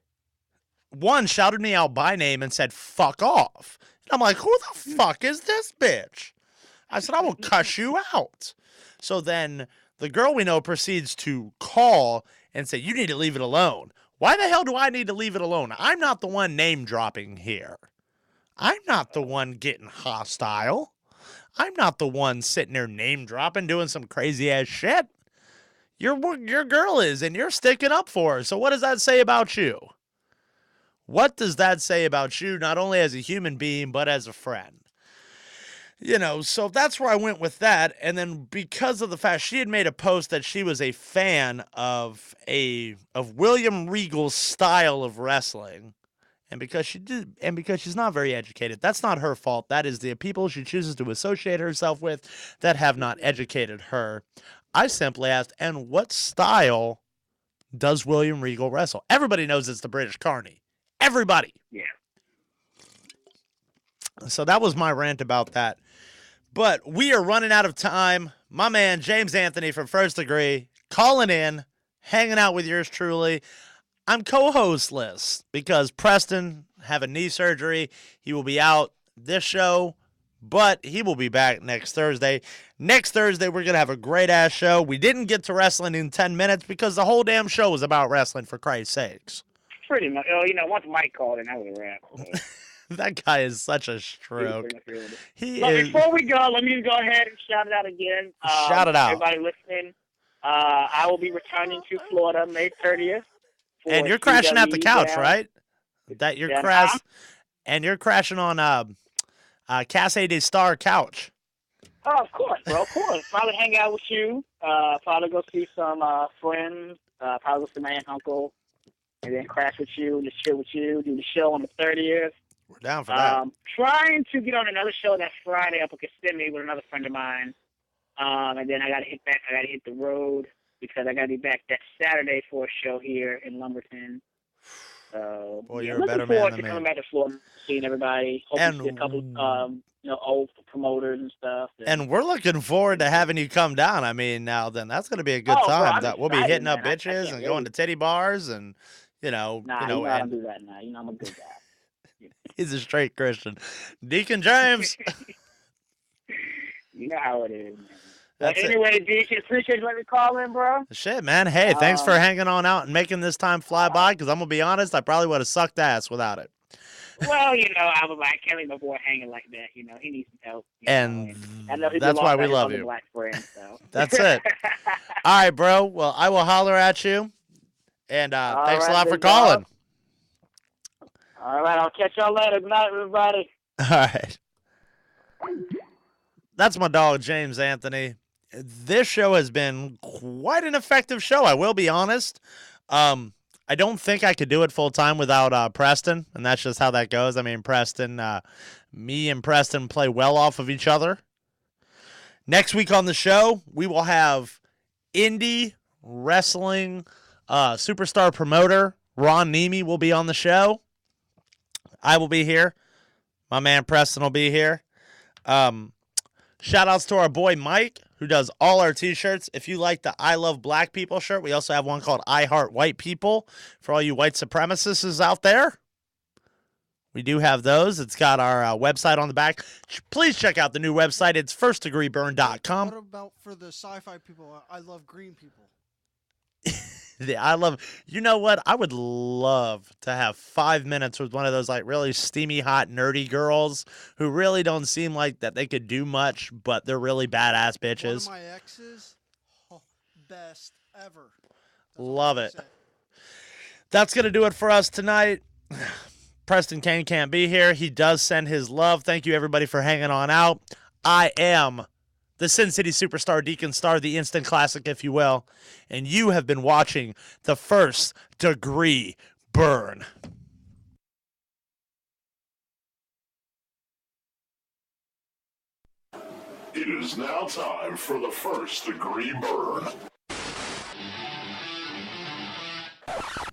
shouted me out by name and said, fuck off. And I'm like, who the fuck is this bitch? I said, I will cuss you out. So then the girl we know proceeds to call and say, you need to leave it alone. Why the hell do I need to leave it alone? I'm not the one name dropping here. I'm not the one getting hostile. I'm not the one sitting there name dropping, doing some crazy ass shit. Your girl is, and you're sticking up for her. So what does that say about you? What does that say about you, not only as a human being, but as a friend? So that's where I went with that. And then because of the fact she had made a post that she was a fan of William Regal's style of wrestling, and because she's not very educated, that's not her fault. That is the people she chooses to associate herself with that have not educated her. I simply asked, and what style does William Regal wrestle? Everybody knows it's the British Carney. Everybody. Yeah. So that was my rant about that. But we are running out of time. My man, James Anthony from First Degree, calling in. hanging out with yours truly. I'm co-hostless because Preston having knee surgery. He will be out this show, but he will be back next Thursday. Next Thursday, we're going to have a great-ass show. We didn't get to wrestling in 10 minutes because the whole damn show was about wrestling, for Christ's sakes. Pretty much. Oh, once Mike called in, I was around. That guy is such a stroke. Before we go, let me go ahead and shout it out again. Shout it out. Everybody listening, I will be returning to Florida May 30th. And you're crashing at the couch, right? That you're and you're crashing on Casa de Star couch. Oh, of course, bro. Of course. Probably hang out with you. Probably go see some friends. Probably go see my aunt and uncle. And then crash with you, just chill with you, do the show on the 30th. We're down for that. Trying to get on another show that Friday up in Kissimmee with another friend of mine. And then I got to hit back. I got to hit the road because I got to be back that Saturday for a show here in Lumberton. So boy, you're I'm a better looking man forward than to me. coming back to Florida, seeing everybody. Hoping to see a couple, old promoters and stuff. And we're looking forward to having you come down. I mean, now then that's going to be a good time. Bro, We'll be hitting up man. bitches and going to titty bars and, I don't and do that now. I'm a good guy. he's a straight Christian. Deacon James. You know how it is, man. That's anyway, Deacon, appreciate you letting me call in, bro. Shit, man. Hey, thanks for hanging on out and making this time fly by, because I'm going to be honest, I probably would have sucked ass without it. Well, I can't leave my boy hanging like that. He needs some help. And I know that's why we love you. Black friend, so. That's it. All right, bro. Well, I will holler at you. And thanks a lot for calling. All right, I'll catch y'all later. Good night, everybody. All right. That's my dog, James Anthony. This show has been quite an effective show, I will be honest. I don't think I could do it full time without Preston, and that's just how that goes. I mean, me and Preston play well off of each other. Next week on the show, we will have indie wrestling superstar promoter Ron Nemi will be on the show. I will be here. My man Preston will be here. Shout outs to our boy Mike, who does all our t-shirts. If you like the I Love Black People shirt, we also have one called I Heart White People for all you white supremacists out there. We do have those. It's got our website on the back. Please check out the new website. It's firstdegreeburn.com. What about for the sci-fi people? I love green people. You know what? I would love to have 5 minutes with one of those like really steamy, hot, nerdy girls who really don't seem like that they could do much, but they're really badass bitches. One of my exes, best ever. Love it. That's going to do it for us tonight. Preston Kane can't be here. He does send his love. Thank you, everybody, for hanging on out. I am the Sin City Superstar Deacon Star, the instant classic, if you will. And you have been watching the First Degree Burn. It is now time for the First Degree Burn.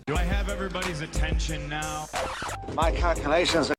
Do I have everybody's attention now? My calculations are